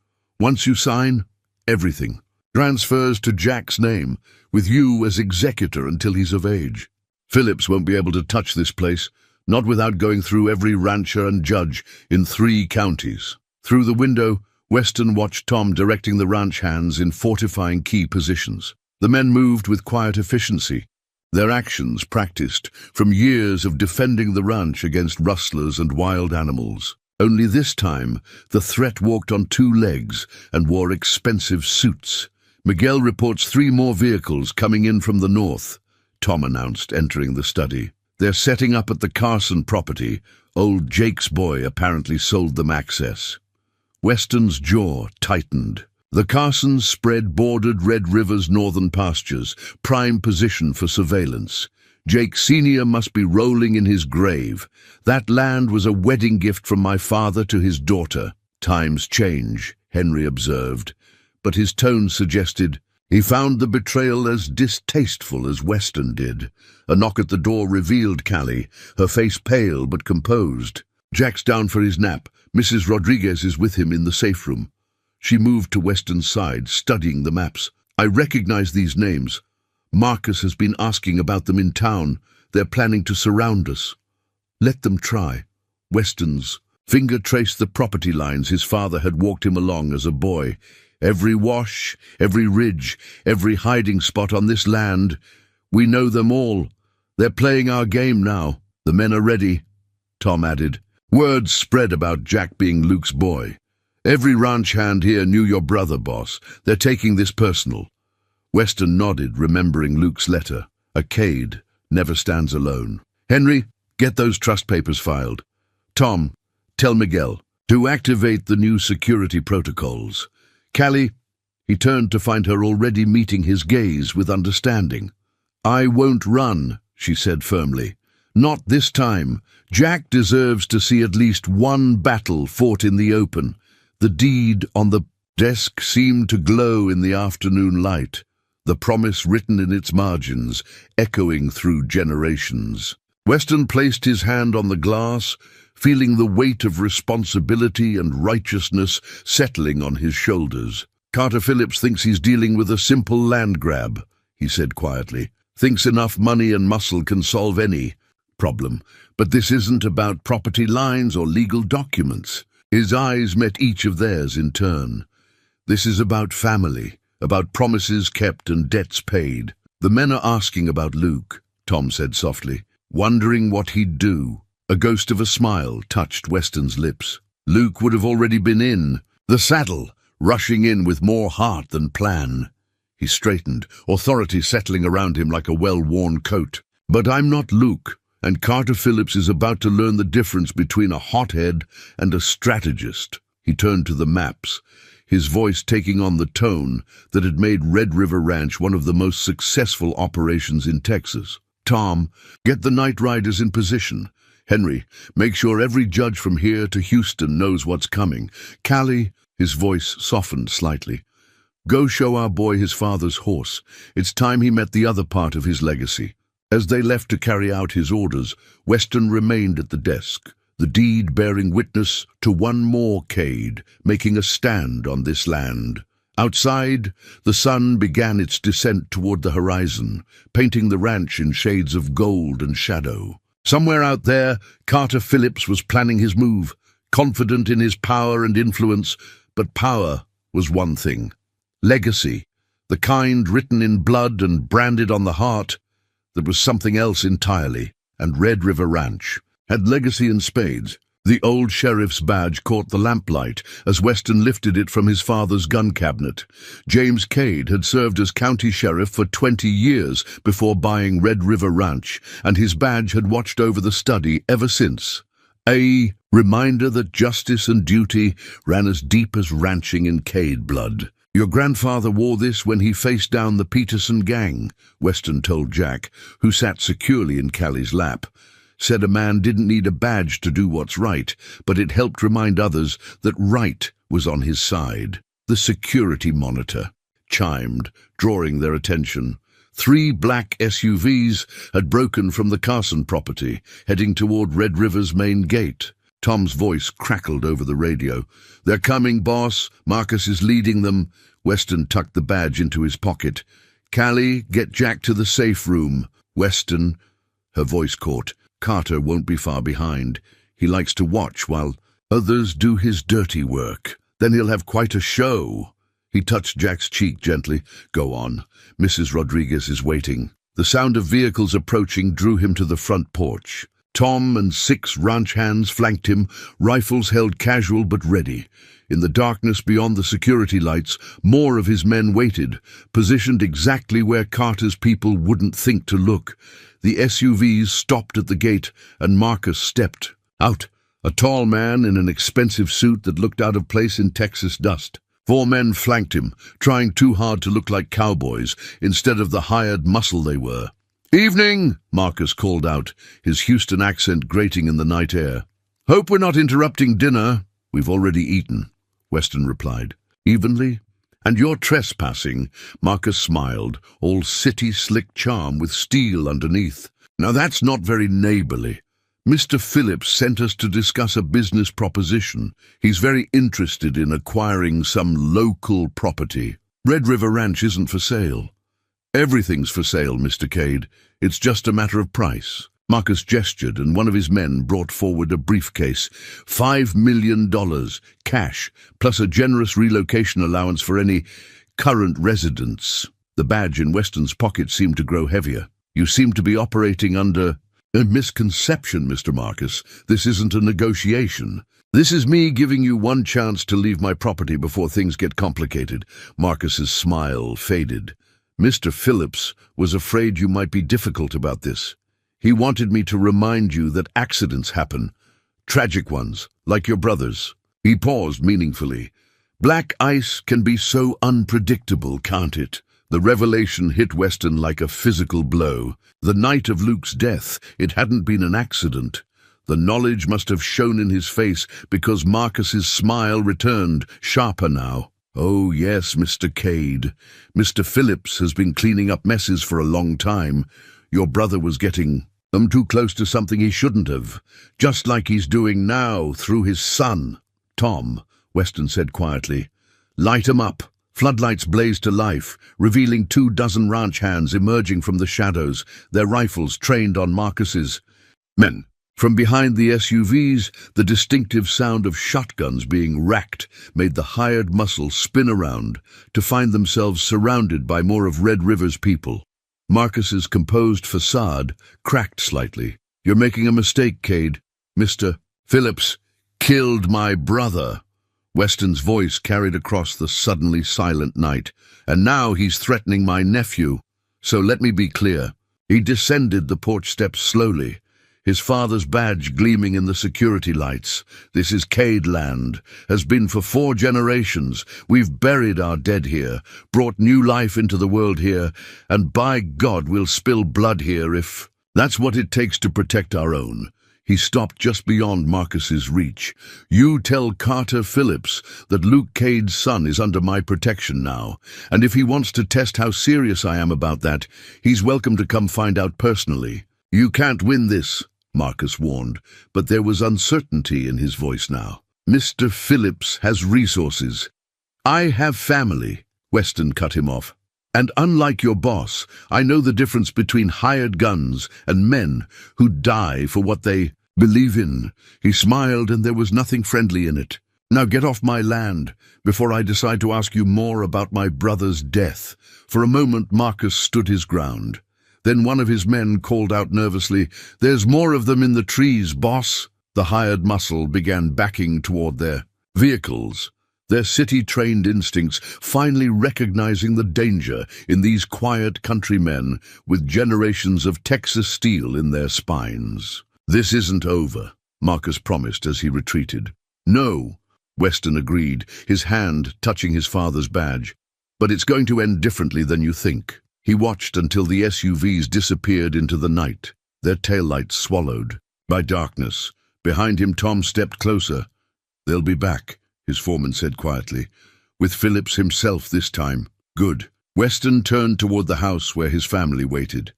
Once you sign, everything transfers to Jack's name, with you as executor until he's of age. Phillips won't be able to touch this place, not without going through every rancher and judge in 3 counties. Through the window, Weston watched Tom directing the ranch hands in fortifying key positions. The men moved with quiet efficiency, their actions practiced from years of defending the ranch against rustlers and wild animals. Only this time, the threat walked on 2 legs and wore expensive suits. Miguel reports 3 more vehicles coming in from the north, Tom announced, entering the study. They're setting up at the Carson property. Old Jake's boy apparently sold them access. Weston's jaw tightened. The Carsons spread bordered Red River's northern pastures, prime position for surveillance. Jake Sr. must be rolling in his grave. That land was a wedding gift from my father to his daughter. Times change, Henry observed, but his tone suggested he found the betrayal as distasteful as Weston did. A knock at the door revealed Callie, her face pale but composed. Jack's down for his nap. Mrs. Rodriguez is with him in the safe room. She moved to Weston's side, studying the maps. I recognize these names. Marcus has been asking about them in town. They're planning to surround us. Let them try. Weston's finger traced the property lines his father had walked him along as a boy. Every wash, every ridge, every hiding spot on this land. We know them all. They're playing our game now. The men are ready, Tom added. Words spread about Jack being Luke's boy. Every ranch hand here knew your brother, boss. They're taking this personal. Weston nodded, remembering Luke's letter. A Cade never stands alone. Henry, get those trust papers filed. Tom, tell Miguel to activate the new security protocols. Callie, he turned to find her already meeting his gaze with understanding. I won't run, she said firmly. Not this time. Jack deserves to see at least one battle fought in the open. The deed on the desk seemed to glow in the afternoon light, the promise written in its margins, echoing through generations. Weston placed his hand on the glass, feeling the weight of responsibility and righteousness settling on his shoulders. Carter Phillips thinks he's dealing with a simple land grab, he said quietly. Thinks enough money and muscle can solve any problem. But this isn't about property lines or legal documents. His eyes met each of theirs in turn. This is about family, about promises kept and debts paid. The men are asking about Luke. Tom said softly, wondering what he'd do. A ghost of a smile touched Weston's lips. Luke would have already been in the saddle, rushing in with more heart than plan. He straightened, authority settling around him like a well-worn coat. But I'm not Luke, and Carter Phillips is about to learn the difference between a hothead and a strategist. He turned to the maps, his voice taking on the tone that had made Red River Ranch one of the most successful operations in Texas. Tom, get the night riders in position. Henry, make sure every judge from here to Houston knows what's coming. Callie, his voice softened slightly. Go show our boy his father's horse. It's time he met the other part of his legacy. As they left to carry out his orders, Weston remained at the desk, the deed bearing witness to one more Cade, making a stand on this land. Outside, the sun began its descent toward the horizon, painting the ranch in shades of gold and shadow. Somewhere out there, Carter Phillips was planning his move, confident in his power and influence, but power was one thing. Legacy, the kind written in blood and branded on the heart, that was something else entirely, and Red River Ranch had legacy in spades. The old sheriff's badge caught the lamplight as Weston lifted it from his father's gun cabinet. James Cade had served as county sheriff for 20 years before buying Red River Ranch, and his badge had watched over the study ever since. A reminder that justice and duty ran as deep as ranching in Cade blood. Your grandfather wore this when he faced down the Peterson gang, Weston told Jack, who sat securely in Callie's lap. Said a man didn't need a badge to do what's right, but it helped remind others that right was on his side. The security monitor chimed, drawing their attention. 3 black SUVs had broken from the Carson property, heading toward Red River's main gate. Tom's voice crackled over the radio. They're coming, boss. Marcus is leading them. Weston tucked the badge into his pocket. Callie, get Jack to the safe room. Weston, her voice caught. Carter won't be far behind. He likes to watch while others do his dirty work. Then he'll have quite a show. He touched Jack's cheek gently. Go on. Mrs. Rodriguez is waiting. The sound of vehicles approaching drew him to the front porch. Tom and 6 ranch hands flanked him, rifles held casual but ready. In the darkness beyond the security lights, more of his men waited, positioned exactly where Carter's people wouldn't think to look. The SUVs stopped at the gate, and Marcus stepped out, a tall man in an expensive suit that looked out of place in Texas dust. 4 men flanked him, trying too hard to look like cowboys instead of the hired muscle they were. Evening, Marcus called out, his Houston accent grating in the night air. Hope we're not interrupting dinner. We've already eaten, Weston replied, evenly. And you're trespassing, Marcus smiled, all city slick charm with steel underneath. Now that's not very neighborly. Mr. Phillips sent us to discuss a business proposition. He's very interested in acquiring some local property. Red River Ranch isn't for sale. Everything's for sale, Mr. Cade. It's just a matter of price. Marcus gestured, and one of his men brought forward a briefcase. $5 million, cash, plus a generous relocation allowance for any current residents. The badge in Weston's pocket seemed to grow heavier. You seem to be operating under a misconception, Mr. Marcus. This isn't a negotiation. This is me giving you one chance to leave my property before things get complicated. Marcus's smile faded. Mr. Phillips was afraid you might be difficult about this. He wanted me to remind you that accidents happen, tragic ones, like your brother's. He paused meaningfully. Black ice can be so unpredictable, can't it? The revelation hit Weston like a physical blow. The night of Luke's death, it hadn't been an accident. The knowledge must have shone in his face because Marcus's smile returned, sharper now. Oh yes, Mr. Cade. Mr. Phillips has been cleaning up messes for a long time. Your brother was getting them too close to something he shouldn't have, just like he's doing now through his son. Tom, Weston said quietly, light 'em up. Floodlights blazed to life, revealing 24 ranch hands emerging from the shadows, their rifles trained on Marcus's men. From behind the SUVs, the distinctive sound of shotguns being racked made the hired muscle spin around to find themselves surrounded by more of Red River's people. Marcus's composed facade cracked slightly. "You're making a mistake, Cade. Mr. Phillips killed my brother." Weston's voice carried across the suddenly silent night. "And now he's threatening my nephew. So let me be clear." He descended the porch steps slowly, his father's badge gleaming in the security lights. "This is Cade land, has been for 4 generations. We've buried our dead here, brought new life into the world here, and by God we'll spill blood here if that's what it takes to protect our own." He stopped just beyond Marcus's reach. "You tell Carter Phillips that Luke Cade's son is under my protection now, and if he wants to test how serious I am about that, he's welcome to come find out personally." "You can't win this," Marcus warned, but there was uncertainty in his voice now. "Mr. Phillips has resources. I have family," Weston cut him off. "And unlike your boss, I know the difference between hired guns and men who die for what they believe in." He smiled, and there was nothing friendly in it. "Now get off my land before I decide to ask you more about my brother's death." For a moment Marcus stood his ground. Then one of his men called out nervously, "There's more of them in the trees, boss." The hired muscle began backing toward their vehicles, their city-trained instincts finally recognizing the danger in these quiet countrymen with generations of Texas steel in their spines. "This isn't over," Marcus promised as he retreated. "No," Weston agreed, his hand touching his father's badge. "But it's going to end differently than you think." He watched until the SUVs disappeared into the night, their taillights swallowed by darkness. Behind him, Tom stepped closer. "They'll be back," his foreman said quietly, "with Phillips himself this time." "Good." Weston turned toward the house where his family waited.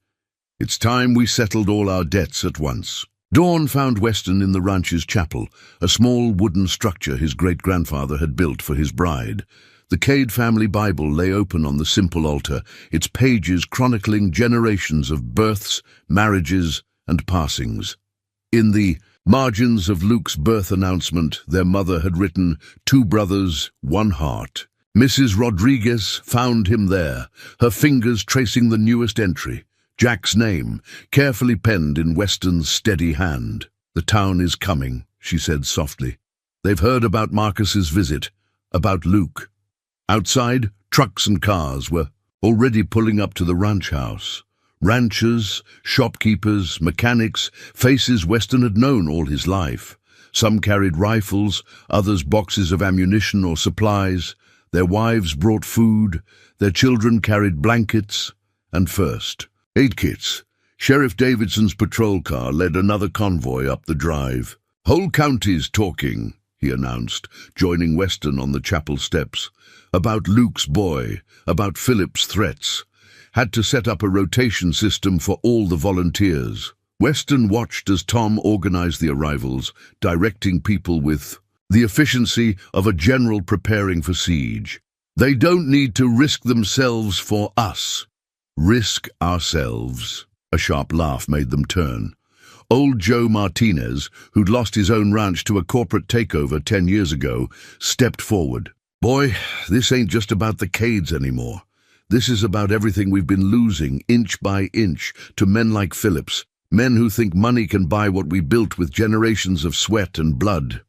"It's time we settled all our debts at once." Dawn found Weston in the ranch's chapel, a small wooden structure his great-grandfather had built for his bride. The Cade family Bible lay open on the simple altar, its pages chronicling generations of births, marriages, and passings. In the margins of Luke's birth announcement, their mother had written, "2 brothers, 1 heart." Mrs. Rodriguez found him there, her fingers tracing the newest entry, Jack's name, carefully penned in Weston's steady hand. "The town is coming," she said softly. "They've heard about Marcus's visit, about Luke." Outside, trucks and cars were already pulling up to the ranch house. Ranchers, shopkeepers, mechanics, faces Weston had known all his life. Some carried rifles, others boxes of ammunition or supplies. Their wives brought food, their children carried blankets, and first aid kits. Sheriff Davidson's patrol car led another convoy up the drive. "Whole county's talking," he announced, joining Weston on the chapel steps. "About Luke's boy, about Phillips' threats. Had to set up a rotation system for all the volunteers." Weston watched as Tom organized the arrivals, directing people with the efficiency of a general preparing for siege. "They don't need to risk themselves for us." "Risk ourselves." A sharp laugh made them turn. Old Joe Martinez, who'd lost his own ranch to a corporate takeover 10 years ago, stepped forward. "Boy, this ain't just about the Cades anymore. This is about everything we've been losing, inch by inch, to men like Phillips, men who think money can buy what we built with generations of sweat and blood."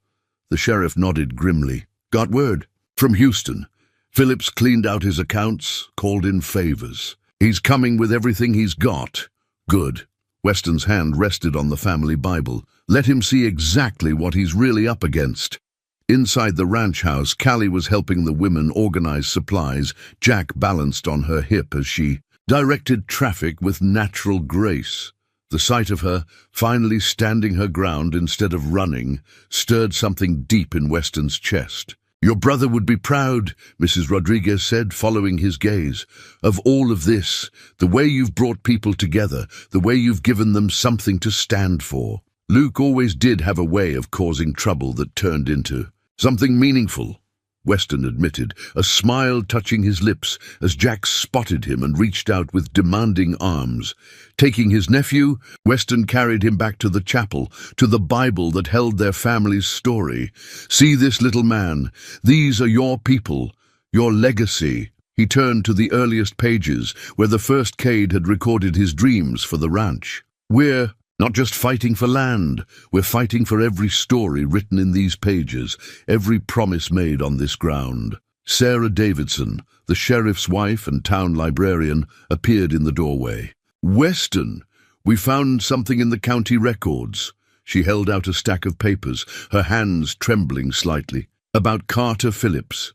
The sheriff nodded grimly. "Got word from Houston. Phillips cleaned out his accounts, called in favors. He's coming with everything he's got." "Good." Weston's hand rested on the family Bible. "Let him see exactly what he's really up against." Inside the ranch house, Callie was helping the women organize supplies. Jack balanced on her hip as she directed traffic with natural grace. The sight of her, finally standing her ground instead of running, stirred something deep in Weston's chest. "Your brother would be proud," Mrs. Rodriguez said, following his gaze, "of all of this, the way you've brought people together, the way you've given them something to stand for. Luke always did have a way of causing trouble that turned into something meaningful," Weston admitted, a smile touching his lips as Jack spotted him and reached out with demanding arms. Taking his nephew, Weston carried him back to the chapel, to the Bible that held their family's story. "See this little man. These are your people, your legacy." He turned to the earliest pages, where the first Cade had recorded his dreams for the ranch. "We're not just fighting for land, we're fighting for every story written in these pages, every promise made on this ground." Sarah Davidson, the sheriff's wife and town librarian, appeared in the doorway. "Weston, we found something in the county records." She held out a stack of papers, her hands trembling slightly. "About Carter Phillips.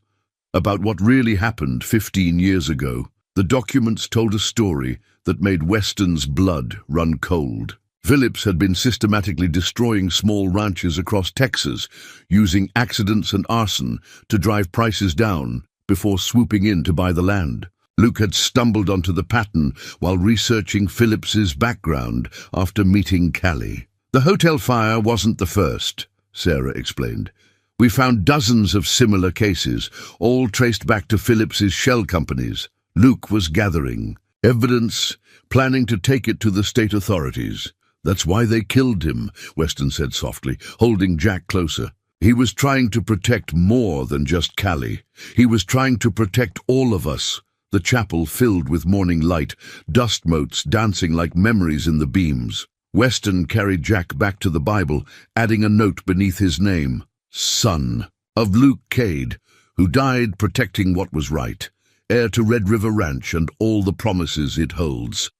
About what really happened 15 years ago. The documents told a story that made Weston's blood run cold. Phillips had been systematically destroying small ranches across Texas, using accidents and arson to drive prices down before swooping in to buy the land. Luke had stumbled onto the pattern while researching Phillips's background after meeting Callie. "The hotel fire wasn't the first," Sarah explained. "We found dozens of similar cases, all traced back to Phillips's shell companies. Luke was gathering evidence, planning to take it to the state authorities. That's why they killed him," Weston said softly, holding Jack closer. "He was trying to protect more than just Callie. He was trying to protect all of us." The chapel filled with morning light, dust motes dancing like memories in the beams. Weston carried Jack back to the Bible, adding a note beneath his name. "Son of Luke Cade, who died protecting what was right, heir to Red River Ranch and all the promises it holds."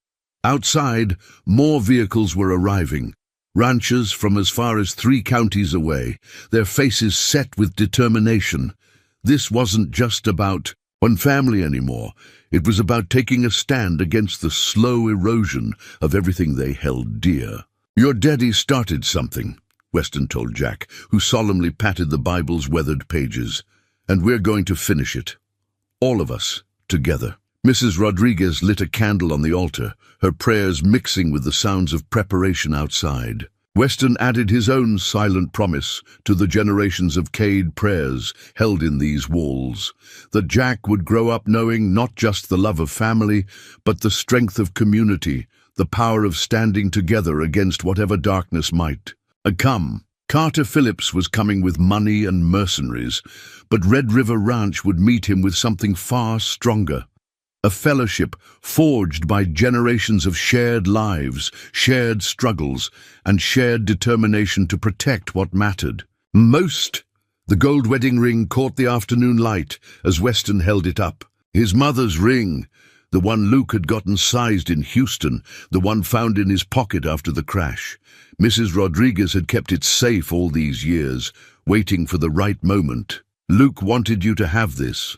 Outside, more vehicles were arriving. Ranchers from as far as 3 counties away, their faces set with determination. This wasn't just about one family anymore. It was about taking a stand against the slow erosion of everything they held dear. "Your daddy started something," Weston told Jack, who solemnly patted the Bible's weathered pages. "And we're going to finish it. All of us, together." Mrs. Rodriguez lit a candle on the altar, her prayers mixing with the sounds of preparation outside. Weston added his own silent promise to the generations of Cade prayers held in these walls, that Jack would grow up knowing not just the love of family, but the strength of community, the power of standing together against whatever darkness might come. Carter Phillips was coming with money and mercenaries, but Red River Ranch would meet him with something far stronger. A fellowship forged by generations of shared lives, shared struggles, and shared determination to protect what mattered most. The gold wedding ring caught the afternoon light as Weston held it up. His mother's ring, the one Luke had gotten sized in Houston, the one found in his pocket after the crash. Mrs. Rodriguez had kept it safe all these years, waiting for the right moment. "Luke wanted you to have this,"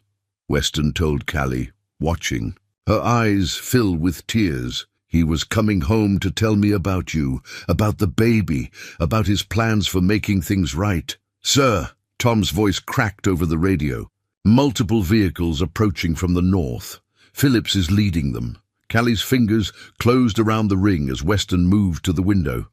Weston told Callie, watching. Her eyes filled with tears. "He was coming home to tell me about you, about the baby, about his plans for making things right." "Sir," Tom's voice cracked over the radio. Multiple vehicles approaching from the north. Phillips is leading them. Callie's fingers closed around the ring as Weston moved to the window.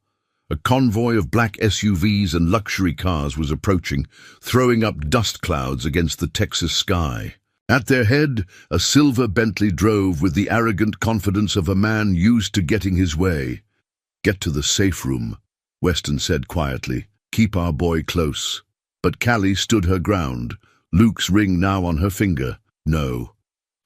A convoy of black SUVs and luxury cars was approaching, throwing up dust clouds against the Texas sky. At their head, a silver Bentley drove with the arrogant confidence of a man used to getting his way. "Get to the safe room," Weston said quietly. "Keep our boy close." But Callie stood her ground, Luke's ring now on her finger. "No,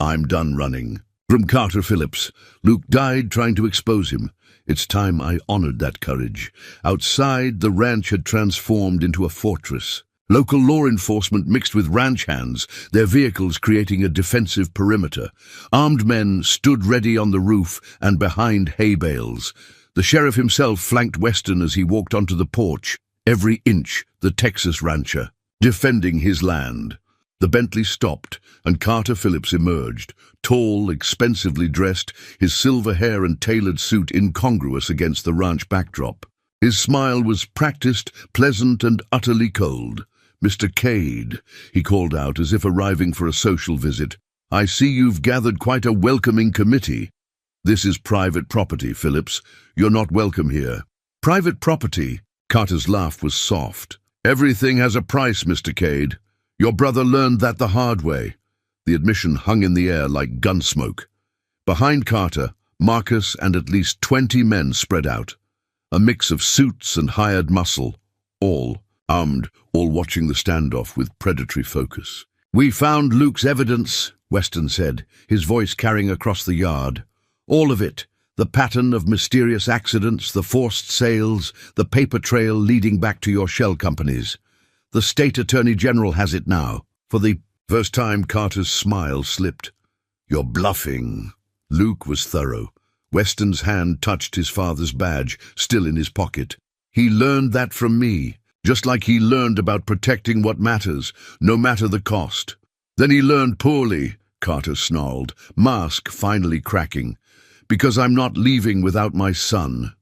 I'm done running." From Carter Phillips, "Luke died trying to expose him. It's time I honored that courage." Outside, the ranch had transformed into a fortress. Local law enforcement mixed with ranch hands, their vehicles creating a defensive perimeter. Armed men stood ready on the roof and behind hay bales. The sheriff himself flanked Weston as he walked onto the porch, every inch the Texas rancher, defending his land. The Bentley stopped, and Carter Phillips emerged, tall, expensively dressed, his silver hair and tailored suit incongruous against the ranch backdrop. His smile was practiced, pleasant, and utterly cold. "Mr. Cade," he called out as if arriving for a social visit, "I see you've gathered quite a welcoming committee." "This is private property, Phillips. You're not welcome here." "Private property?" Carter's laugh was soft. "Everything has a price, Mr. Cade. Your brother learned that the hard way." The admission hung in the air like gun smoke. Behind Carter, Marcus and at least 20 men spread out. A mix of suits and hired muscle, all armed, all watching the standoff with predatory focus. "We found Luke's evidence," Weston said, his voice carrying across the yard. All of it. The pattern of mysterious accidents, the forced sales, the paper trail leading back to your shell companies. The state attorney general has it now. For the first time, Carter's smile slipped. You're bluffing. Luke was thorough. Weston's hand touched his father's badge, still in his pocket. He learned that from me, just like he learned about protecting what matters, no matter the cost. Then he learned poorly, Carter snarled, mask finally cracking. Because I'm not leaving without my son.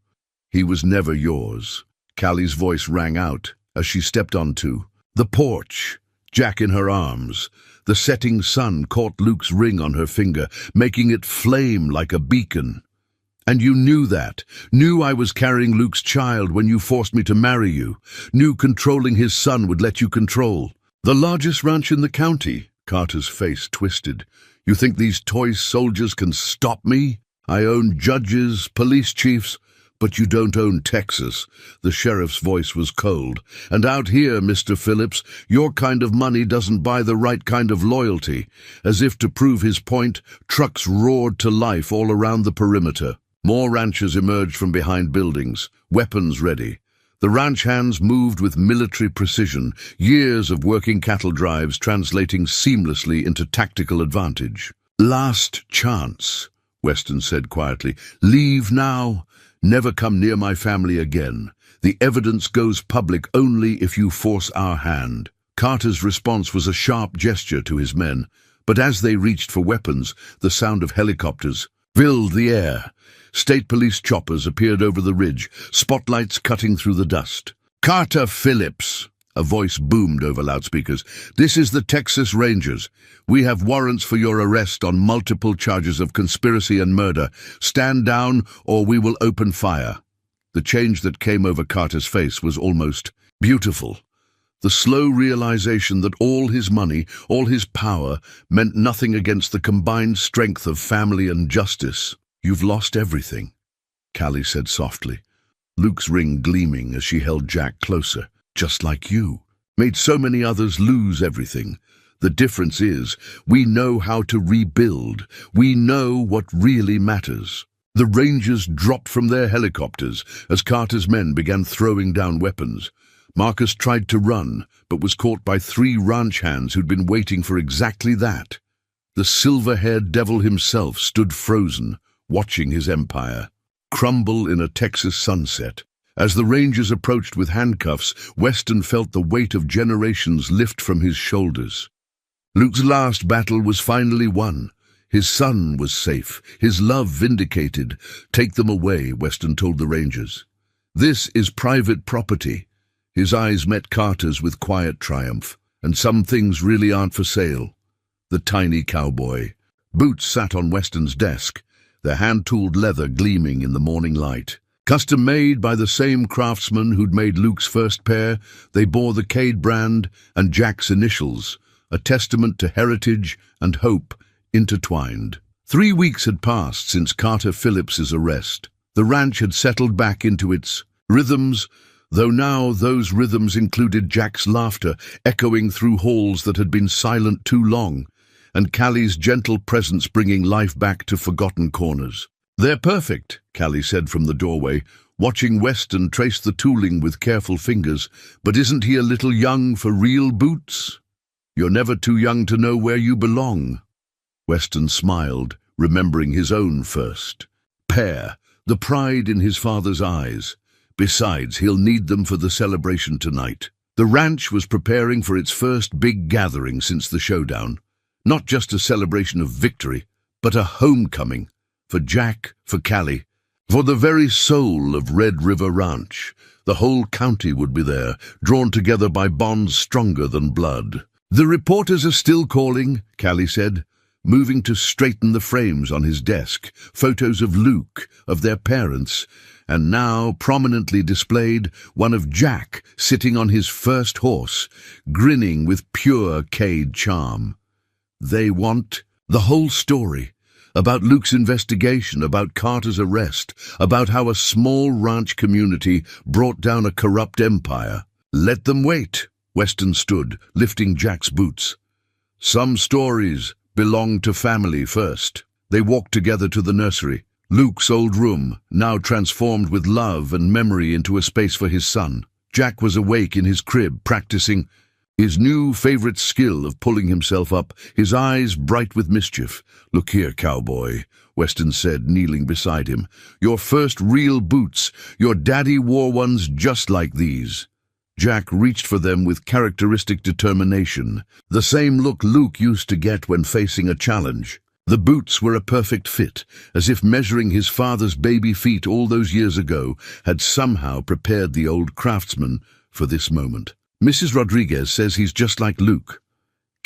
He was never yours. Callie's voice rang out as she stepped onto the porch, Jack in her arms. The setting sun caught Luke's ring on her finger, making it flame like a beacon. And you knew that, knew I was carrying Luke's child when you forced me to marry you, knew controlling his son would let you control. The largest ranch in the county, Carter's face twisted. You think these toy soldiers can stop me? I own judges, police chiefs, but you don't own Texas. The sheriff's voice was cold. And out here, Mr. Phillips, your kind of money doesn't buy the right kind of loyalty. As if to prove his point, trucks roared to life all around the perimeter. More ranchers emerged from behind buildings, weapons ready. The ranch hands moved with military precision, years of working cattle drives translating seamlessly into tactical advantage. Last chance, Weston said quietly. Leave now. Never come near my family again. The evidence goes public only if you force our hand. Carter's response was a sharp gesture to his men, but as they reached for weapons, the sound of helicopters filled the air. State police choppers appeared over the ridge, spotlights cutting through the dust. Carter Phillips, a voice boomed over loudspeakers. This is the Texas Rangers. We have warrants for your arrest on multiple charges of conspiracy and murder. Stand down or we will open fire. The change that came over Carter's face was almost beautiful. The slow realization that all his money, all his power, meant nothing against the combined strength of family and justice. You've lost everything, Callie said softly, Luke's ring gleaming as she held Jack closer. Just like you. Made so many others lose everything. The difference is, we know how to rebuild. We know what really matters. The Rangers dropped from their helicopters as Carter's men began throwing down weapons. Marcus tried to run, but was caught by 3 ranch hands who'd been waiting for exactly that. The silver-haired devil himself stood frozen, watching his empire crumble in a Texas sunset. As the Rangers approached with handcuffs, Weston felt the weight of generations lift from his shoulders. Luke's last battle was finally won. His son was safe, his love vindicated. Take them away, Weston told the Rangers. This is private property. His eyes met Carter's with quiet triumph. And some things really aren't for sale. The tiny cowboy. Boots sat on Weston's desk, their hand-tooled leather gleaming in the morning light. Custom-made by the same craftsman who'd made Luke's first pair, they bore the Cade brand and Jack's initials, a testament to heritage and hope intertwined. 3 weeks had passed since Carter Phillips's arrest. The ranch had settled back into its rhythms, though now those rhythms included Jack's laughter echoing through halls that had been silent too long, and Callie's gentle presence bringing life back to forgotten corners. They're perfect, Callie said from the doorway, watching Weston trace the tooling with careful fingers. But isn't he a little young for real boots? You're never too young to know where you belong. Weston smiled, remembering his own first pair, the pride in his father's eyes. Besides, he'll need them for the celebration tonight. The ranch was preparing for its first big gathering since the showdown. Not just a celebration of victory, but a homecoming. For Jack, for Callie, for the very soul of Red River Ranch. The whole county would be there, drawn together by bonds stronger than blood. The reporters are still calling, Callie said, moving to straighten the frames on his desk, photos of Luke, of their parents, and now prominently displayed one of Jack sitting on his first horse, grinning with pure Cade charm. They want the whole story. About Luke's investigation, about Carter's arrest, about how a small ranch community brought down a corrupt empire. Let them wait, Weston stood, lifting Jack's boots. Some stories, belonged to family first. They walked together to the nursery, Luke's old room, now transformed with love and memory into a space for his son. Jack was awake in his crib, practicing his new favorite skill of pulling himself up, his eyes bright with mischief. "Look here, Cowboy," Weston said, kneeling beside him. "Your first real boots. Your daddy wore ones just like these." Jack reached for them with characteristic determination, the same look Luke used to get when facing a challenge. The boots were a perfect fit, as if measuring his father's baby feet all those years ago had somehow prepared the old craftsman for this moment. "Mrs. Rodriguez says he's just like Luke,"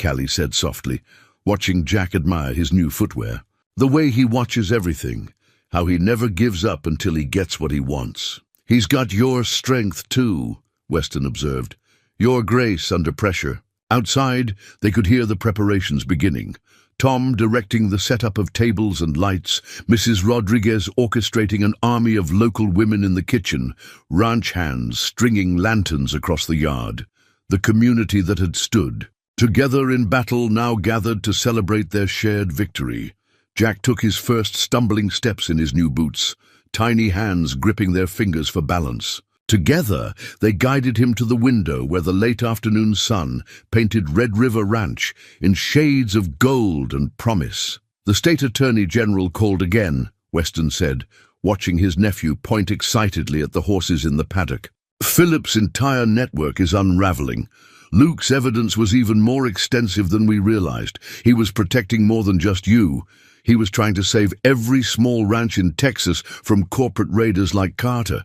Callie said softly, watching Jack admire his new footwear. "The way he watches everything, how he never gives up until he gets what he wants." "He's got your strength too," Weston observed. "Your grace under pressure." Outside, they could hear the preparations beginning. Tom directing the setup of tables and lights, Mrs. Rodriguez orchestrating an army of local women in the kitchen, ranch hands stringing lanterns across the yard. The community that had stood together in battle now gathered to celebrate their shared victory. Jack took his first stumbling steps in his new boots, tiny hands gripping their fingers for balance. Together, they guided him to the window where the late afternoon sun painted Red River Ranch in shades of gold and promise. "The state attorney general called again," Weston said, watching his nephew point excitedly at the horses in the paddock. "Philip's entire network is unraveling. Luke's evidence was even more extensive than we realized. He was protecting more than just you. He was trying to save every small ranch in Texas from corporate raiders like Carter."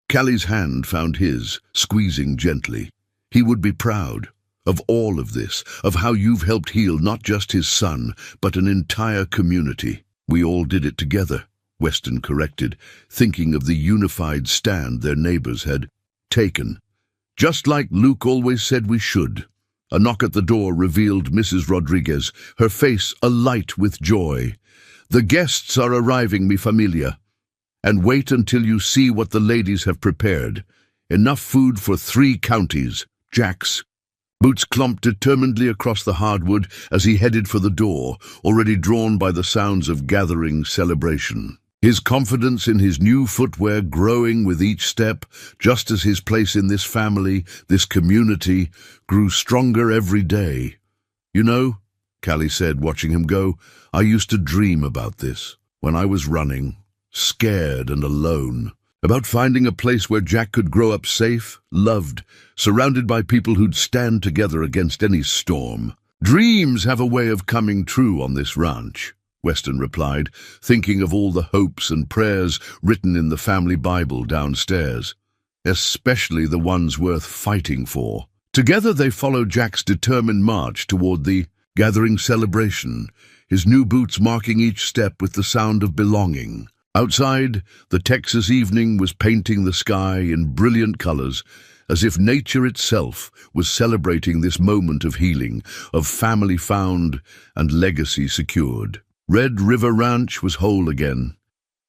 Callie's hand found his, squeezing gently. "He would be proud of all of this, of how you've helped heal not just his son, but an entire community." "We all did it together," Weston corrected, thinking of the unified stand their neighbors had taken. "Just like Luke always said we should." A knock at the door revealed Mrs. Rodriguez, her face alight with joy. "The guests are arriving, mi familia. And wait until you see what the ladies have prepared. Enough food for 3 counties." Jack's boots clumped determinedly across the hardwood as he headed for the door, already drawn by the sounds of gathering celebration. His confidence in his new footwear growing with each step, just as his place in this family, this community, grew stronger every day. "You know," Callie said, watching him go, "I used to dream about this when I was running, scared and alone, about finding a place where Jack could grow up safe, loved, surrounded by people who'd stand together against any storm." "Dreams have a way of coming true on this ranch," Weston replied, thinking of all the hopes and prayers written in the family Bible downstairs, especially the ones worth fighting for. Together they followed Jack's determined march toward the gathering celebration, his new boots marking each step with the sound of belonging. Outside, the Texas evening was painting the sky in brilliant colors, as if nature itself was celebrating this moment of healing, of family found and legacy secured. Red River Ranch was whole again,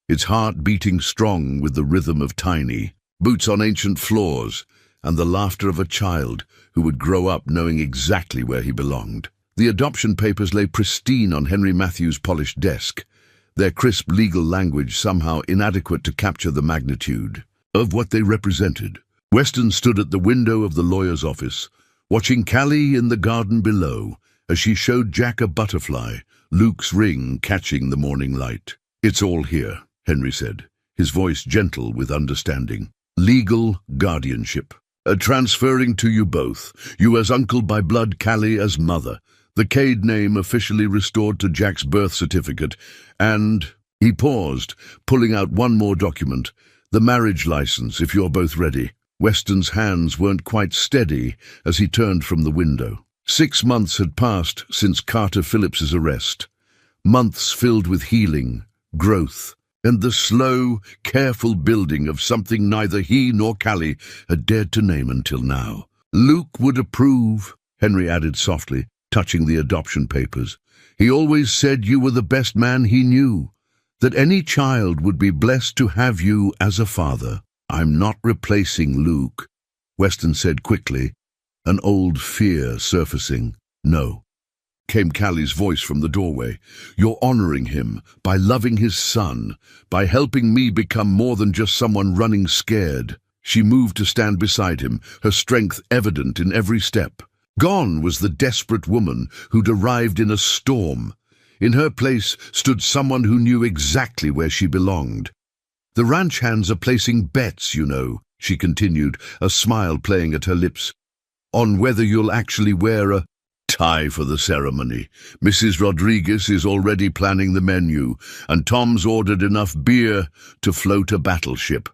its heart beating strong with the rhythm of tiny boots on ancient floors and the laughter of a child who would grow up knowing exactly where he belonged. The adoption papers lay pristine on Henry Matthews' polished desk, their crisp legal language somehow inadequate to capture the magnitude of what they represented. Weston stood at the window of the lawyer's office, watching Callie in the garden below as she showed Jack a butterfly, Luke's ring catching the morning light. "It's all here," Henry said, his voice gentle with understanding. "Legal guardianship. Transferring to you both, you as uncle by blood, Callie as mother. The Cade name officially restored to Jack's birth certificate, and..." He paused, pulling out one more document. "The marriage license, if you're both ready." Weston's hands weren't quite steady as he turned from the window. 6 months had passed since Carter Phillips's arrest. Months filled with healing, growth, and the slow, careful building of something neither he nor Callie had dared to name until now. "Luke would approve," Henry added softly, touching the adoption papers. "He always said you were the best man he knew, that any child would be blessed to have you as a father." "I'm not replacing Luke," Weston said quickly, an old fear surfacing. "No, came Callie's voice from the doorway. "You're honoring him by loving his son, by helping me become more than just someone running scared." She moved to stand beside him, her strength evident in every step. Gone was the desperate woman who'd arrived in a storm. In her place stood someone who knew exactly where she belonged. "The ranch hands are placing bets, you know," she continued, a smile playing at her lips, "on whether you'll actually wear a tie for the ceremony. Mrs. Rodriguez is already planning the menu, and Tom's ordered enough beer to float a battleship."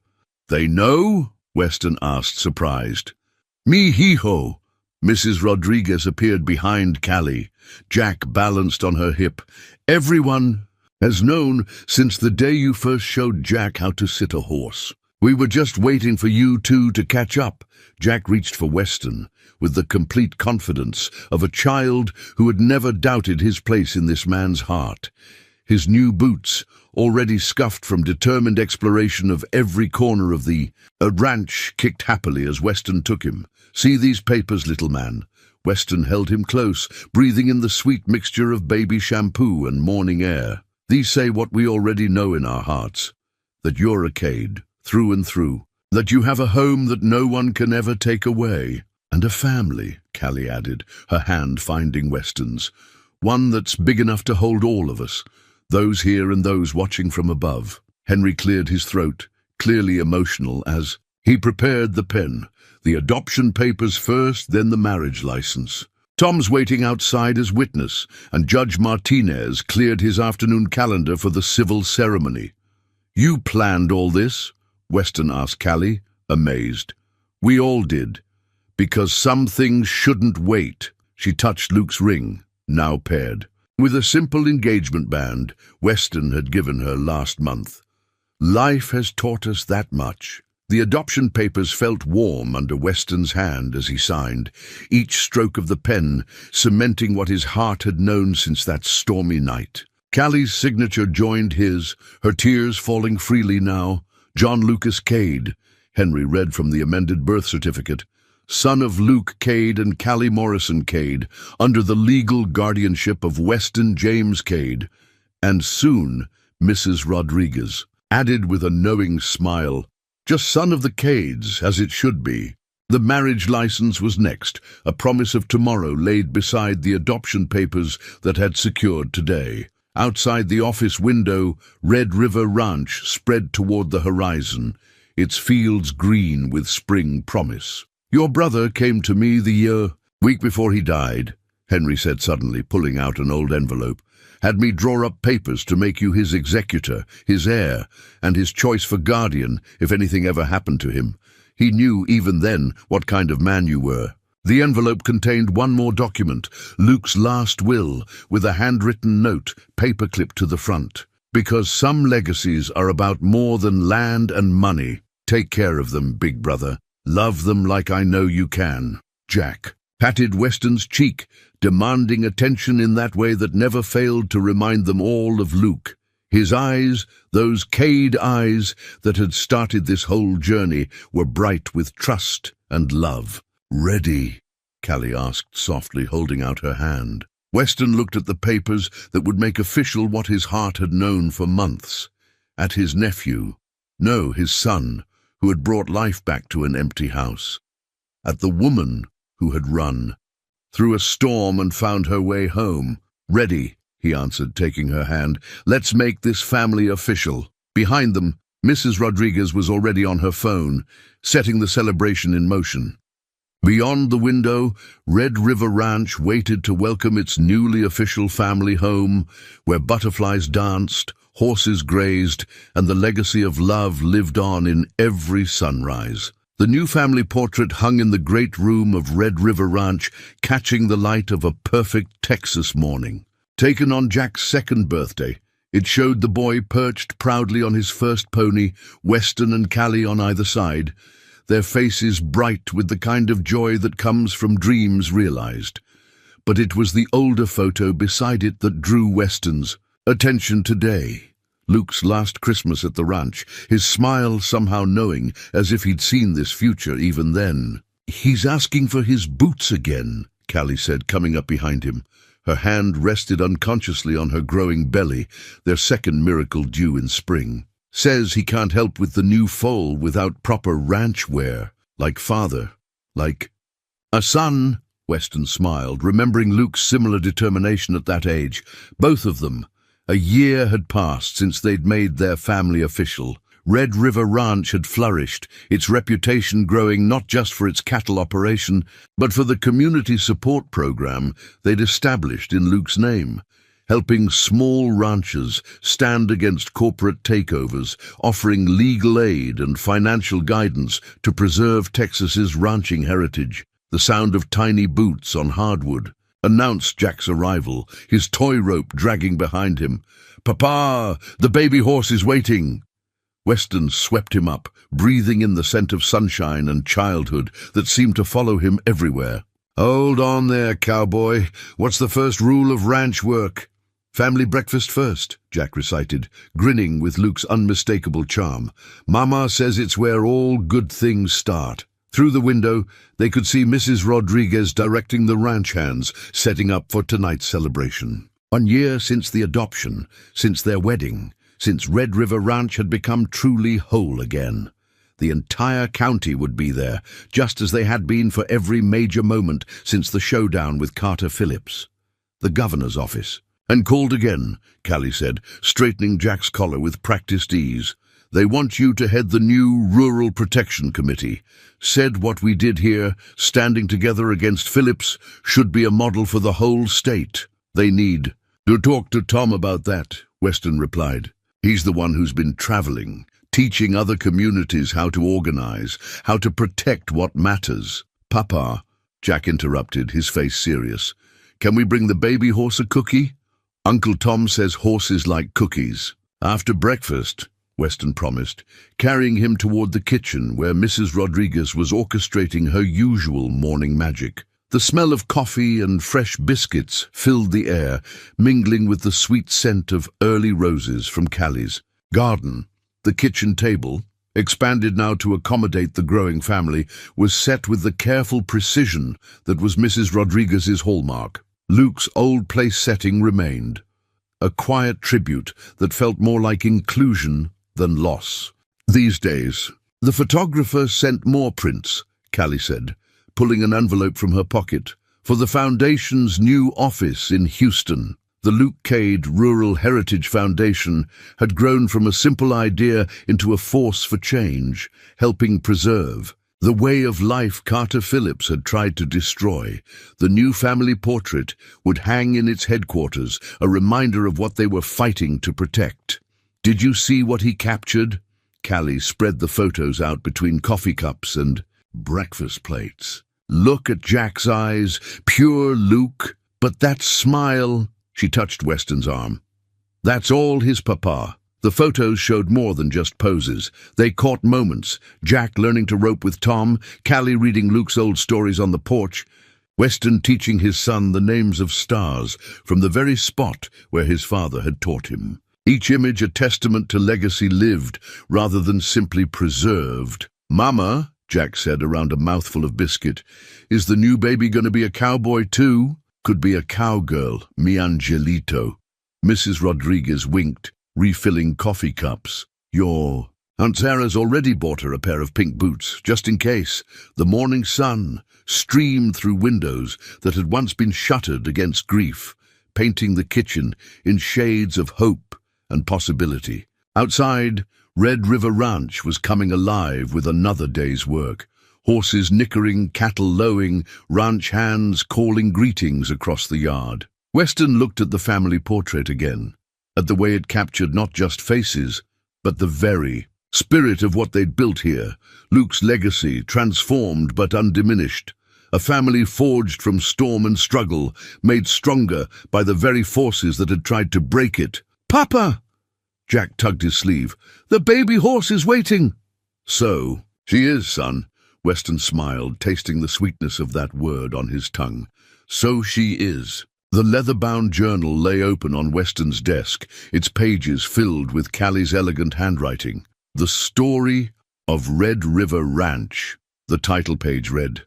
"They know?" Weston asked, surprised. "Mi hijo." Mrs. Rodriguez appeared behind Callie. Jack balanced on her hip. "Everyone has known since the day you first showed Jack how to sit a horse. We were just waiting for you two to catch up." Jack reached for Weston with the complete confidence of a child who had never doubted his place in this man's heart. His new boots, already scuffed from determined exploration of every corner of the ranch, kicked happily as Weston took him. "See these papers, little man." Weston held him close, breathing in the sweet mixture of baby shampoo and morning air. "These say what we already know in our hearts, that you're a Cade, through and through, that you have a home that no one can ever take away, and a family," Callie added, her hand finding Weston's. "One that's big enough to hold all of us, those here and those watching from above." Henry cleared his throat, clearly emotional, as he prepared the pen. "The adoption papers first, then the marriage license." Tom's waiting outside as witness, and Judge Martinez cleared his afternoon calendar for the civil ceremony. "You planned all this?" Weston asked Callie, amazed. "We all did, because some things shouldn't wait." She touched Luke's ring, now paired, with a simple engagement band Weston had given her last month. "Life has taught us that much." The adoption papers felt warm under Weston's hand as he signed, each stroke of the pen cementing what his heart had known since that stormy night. Callie's signature joined his, her tears falling freely now. "John Lucas Cade," Henry read from the amended birth certificate, "son of Luke Cade and Callie Morrison Cade, under the legal guardianship of Weston James Cade, and soon Mrs. Rodriguez," added with a knowing smile, "just son of the Cades, as it should be." The marriage license was next, a promise of tomorrow laid beside the adoption papers that had secured today. Outside the office window, Red River Ranch spread toward the horizon, its fields green with spring promise. "Your brother came to me the week before he died," Henry said suddenly, pulling out an old envelope. "Had me draw up papers to make you his executor, his heir, and his choice for guardian if anything ever happened to him. He knew even then what kind of man you were." The envelope contained one more document, Luke's last will, with a handwritten note paperclipped to the front. "Because some legacies are about more than land and money. Take care of them, big brother. Love them like I know you can." Jack patted Weston's cheek, demanding attention in that way that never failed to remind them all of Luke. His eyes, those Cade eyes that had started this whole journey, were bright with trust and love. "Ready?" Callie asked softly, holding out her hand. Weston looked at the papers that would make official what his heart had known for months. At his nephew, no, his son, who had brought life back to an empty house. At the woman who had run through a storm and found her way home. "Ready," he answered, taking her hand. "Let's make this family official." Behind them, Mrs. Rodriguez was already on her phone, setting the celebration in motion. Beyond the window, Red River Ranch waited to welcome its newly official family home, where butterflies danced, horses grazed, and the legacy of love lived on in every sunrise. The new family portrait hung in the great room of Red River Ranch, catching the light of a perfect Texas morning. Taken on Jack's second birthday, it showed the boy perched proudly on his first pony, Weston and Callie on either side, their faces bright with the kind of joy that comes from dreams realized. But it was the older photo beside it that drew Weston's attention today. Luke's last Christmas at the ranch, his smile somehow knowing, as if he'd seen this future even then. "He's asking for his boots again," Callie said, coming up behind him. Her hand rested unconsciously on her growing belly, their second miracle due in spring. Says he can't help with the new foal without proper ranch wear, like father, like a son. Weston smiled, remembering Luke's similar determination at that age. Both of them. A year had passed since they'd made their family official. Red River Ranch had flourished, its reputation growing not just for its cattle operation, but for the community support program they'd established in Luke's name, helping small ranchers stand against corporate takeovers, offering legal aid and financial guidance to preserve Texas's ranching heritage. The sound of tiny boots on hardwood announced Jack's arrival, his toy rope dragging behind him. "Papa, the baby horse is waiting." Weston swept him up, breathing in the scent of sunshine and childhood that seemed to follow him everywhere. "Hold on there, cowboy. What's the first rule of ranch work?" "Family breakfast first," Jack recited, grinning with Luke's unmistakable charm. "Mama says it's where all good things start." Through the window, they could see Mrs. Rodriguez directing the ranch hands, setting up for tonight's celebration. 1 year since the adoption, since their wedding, since Red River Ranch had become truly whole again. The entire county would be there, just as they had been for every major moment since the showdown with Carter Phillips. The governor's office. "And called again," Callie said, straightening Jack's collar with practiced ease. "They want you to head the new Rural Protection Committee. Said what we did here, standing together against Phillips, should be a model for the whole state. They need to talk to Tom about that," Weston replied. "He's the one who's been traveling, teaching other communities how to organize, how to protect what matters." "Papa," Jack interrupted, his face serious, "can we bring the baby horse a cookie? Uncle Tom says horses like cookies." "After breakfast," Weston promised, carrying him toward the kitchen where Mrs. Rodriguez was orchestrating her usual morning magic. The smell of coffee and fresh biscuits filled the air, mingling with the sweet scent of early roses from Callie's garden. The kitchen table, expanded now to accommodate the growing family, was set with the careful precision that was Mrs. Rodriguez's hallmark. Luke's old place setting remained, a quiet tribute that felt more like inclusion than loss. "These days, the photographer sent more prints," Callie said, pulling an envelope from her pocket, "for the Foundation's new office in Houston." The Luke Cade Rural Heritage Foundation had grown from a simple idea into a force for change, helping preserve the way of life Carter Phillips had tried to destroy. The new family portrait would hang in its headquarters, a reminder of what they were fighting to protect. "Did you see what he captured?" Callie spread the photos out between coffee cups and breakfast plates. "Look at Jack's eyes, pure Luke. But that smile," she touched Weston's arm. "That's all his papa." The photos showed more than just poses. They caught moments. Jack learning to rope with Tom, Callie reading Luke's old stories on the porch, Weston teaching his son the names of stars from the very spot where his father had taught him. Each image a testament to legacy lived rather than simply preserved. "Mama," Jack said around a mouthful of biscuit, "is the new baby going to be a cowboy too?" "Could be a cowgirl, mi angelito." Mrs. Rodriguez winked, refilling coffee cups. "Your Aunt Sarah's already bought her a pair of pink boots, just in case." The morning sun streamed through windows that had once been shuttered against grief, painting the kitchen in shades of hope and possibility. Outside, Red River Ranch was coming alive with another day's work. Horses nickering, cattle lowing, ranch hands calling greetings across the yard. Weston looked at the family portrait again, at the way it captured not just faces, but the very spirit of what they'd built here. Luke's legacy, transformed but undiminished. A family forged from storm and struggle, made stronger by the very forces that had tried to break it. "Papa!" Jack tugged his sleeve. "The baby horse is waiting." "So, she is, son." Weston smiled, tasting the sweetness of that word on his tongue. "So she is." The leather-bound journal lay open on Weston's desk, its pages filled with Callie's elegant handwriting. "The Story of Red River Ranch," the title page read.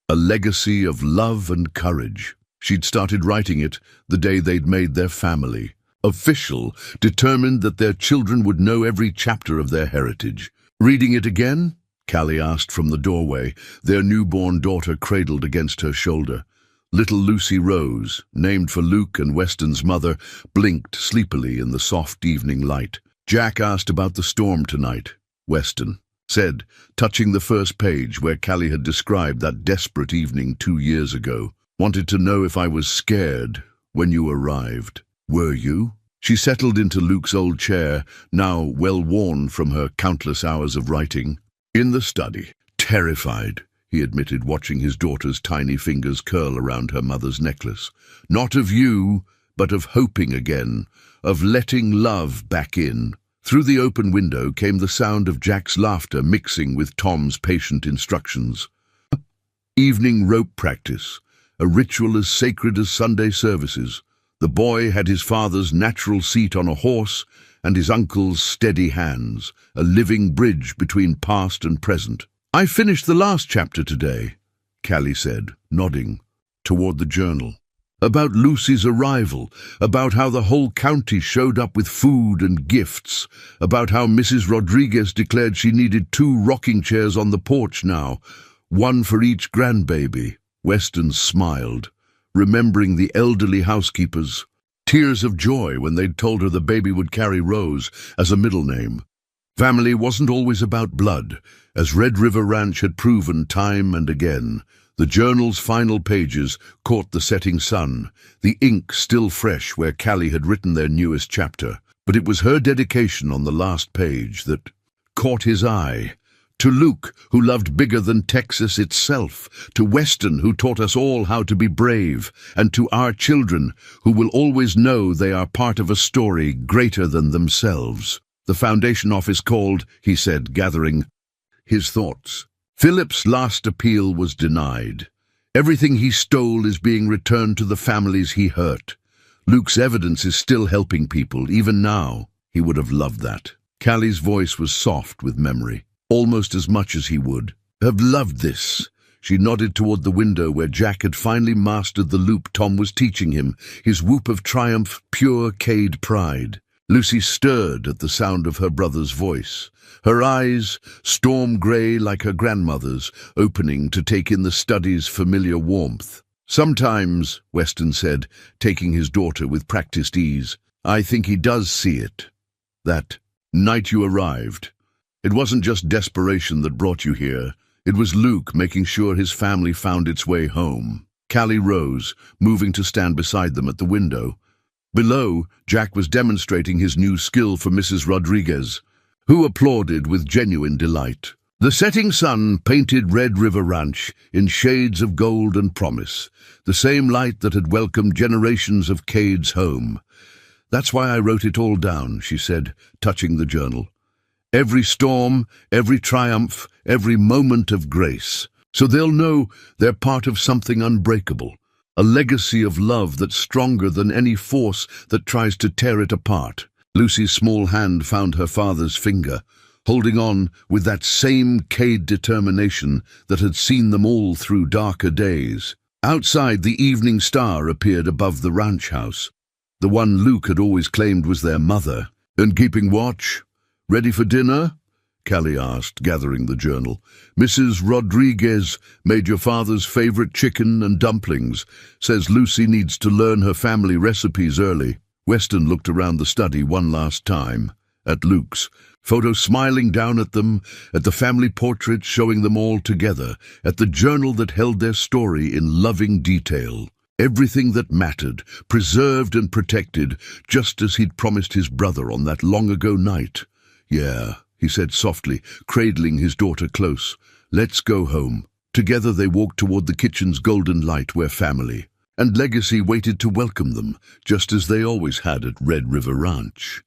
"A legacy of love and courage." She'd started writing it the day they'd made their family. Official, determined that their children would know every chapter of their heritage. Reading it again? Callie asked from the doorway, their newborn daughter cradled against her shoulder. Little Lucy Rose, named for Luke and Weston's mother, blinked sleepily in the soft evening light. Jack asked about the storm tonight. Weston said, touching the first page where Callie had described that desperate evening 2 years ago. Wanted to know if I was scared when you arrived. Were you? She settled into Luke's old chair, now well worn from her countless hours of writing. In the study. Terrified, he admitted, watching his daughter's tiny fingers curl around her mother's necklace. Not of you, but of hoping again, of letting love back in. Through the open window came the sound of Jack's laughter mixing with Tom's patient instructions. Evening rope practice, a ritual as sacred as Sunday services. The boy had his father's natural seat on a horse and his uncle's steady hands, a living bridge between past and present. I finished the last chapter today, Callie said, nodding toward the journal. About Lucy's arrival, about how the whole county showed up with food and gifts, about how Mrs. Rodriguez declared she needed 2 rocking chairs on the porch now, 1 for each grandbaby. Weston smiled, remembering the elderly housekeepers. Tears of joy when they'd told her the baby would carry Rose as a middle name. Family wasn't always about blood, as Red River Ranch had proven time and again. The journal's final pages caught the setting sun, the ink still fresh where Callie had written their newest chapter. But it was her dedication on the last page that caught his eye. To Luke, who loved bigger than Texas itself, to Weston, who taught us all how to be brave, and to our children, who will always know they are part of a story greater than themselves. The Foundation office called, he said, gathering his thoughts. Philip's last appeal was denied. Everything he stole is being returned to the families he hurt. Luke's evidence is still helping people, even now. He would have loved that. Callie's voice was soft with memory. Almost as much as he would have loved this. She nodded toward the window where Jack had finally mastered the loop Tom was teaching him, his whoop of triumph, pure Cade pride. Lucy stirred at the sound of her brother's voice, her eyes, storm grey like her grandmother's, opening to take in the study's familiar warmth. Sometimes, Weston said, taking his daughter with practiced ease, I think he does see it. That night you arrived. It wasn't just desperation that brought you here. It was Luke making sure his family found its way home. Callie rose, moving to stand beside them at the window. Below, Jack was demonstrating his new skill for Mrs. Rodriguez, who applauded with genuine delight. The setting sun painted Red River Ranch in shades of gold and promise, the same light that had welcomed generations of Cade's home. That's why I wrote it all down, she said, touching the journal. Every storm, every triumph, every moment of grace. So they'll know they're part of something unbreakable, a legacy of love that's stronger than any force that tries to tear it apart. Lucy's small hand found her father's finger, holding on with that same Cade determination that had seen them all through darker days. Outside, the evening star appeared above the ranch house, the one Luke had always claimed was their mother. And keeping watch? Ready for dinner? Callie asked, gathering the journal. Mrs. Rodriguez made your father's favorite chicken and dumplings. Says Lucy needs to learn her family recipes early. Weston looked around the study one last time, at Luke's, photo smiling down at them, at the family portrait showing them all together, at the journal that held their story in loving detail. Everything that mattered, preserved and protected, just as he'd promised his brother on that long-ago night. Yeah, he said softly, cradling his daughter close. Let's go home. Together they walked toward the kitchen's golden light where family and legacy waited to welcome them, just as they always had at Red River Ranch.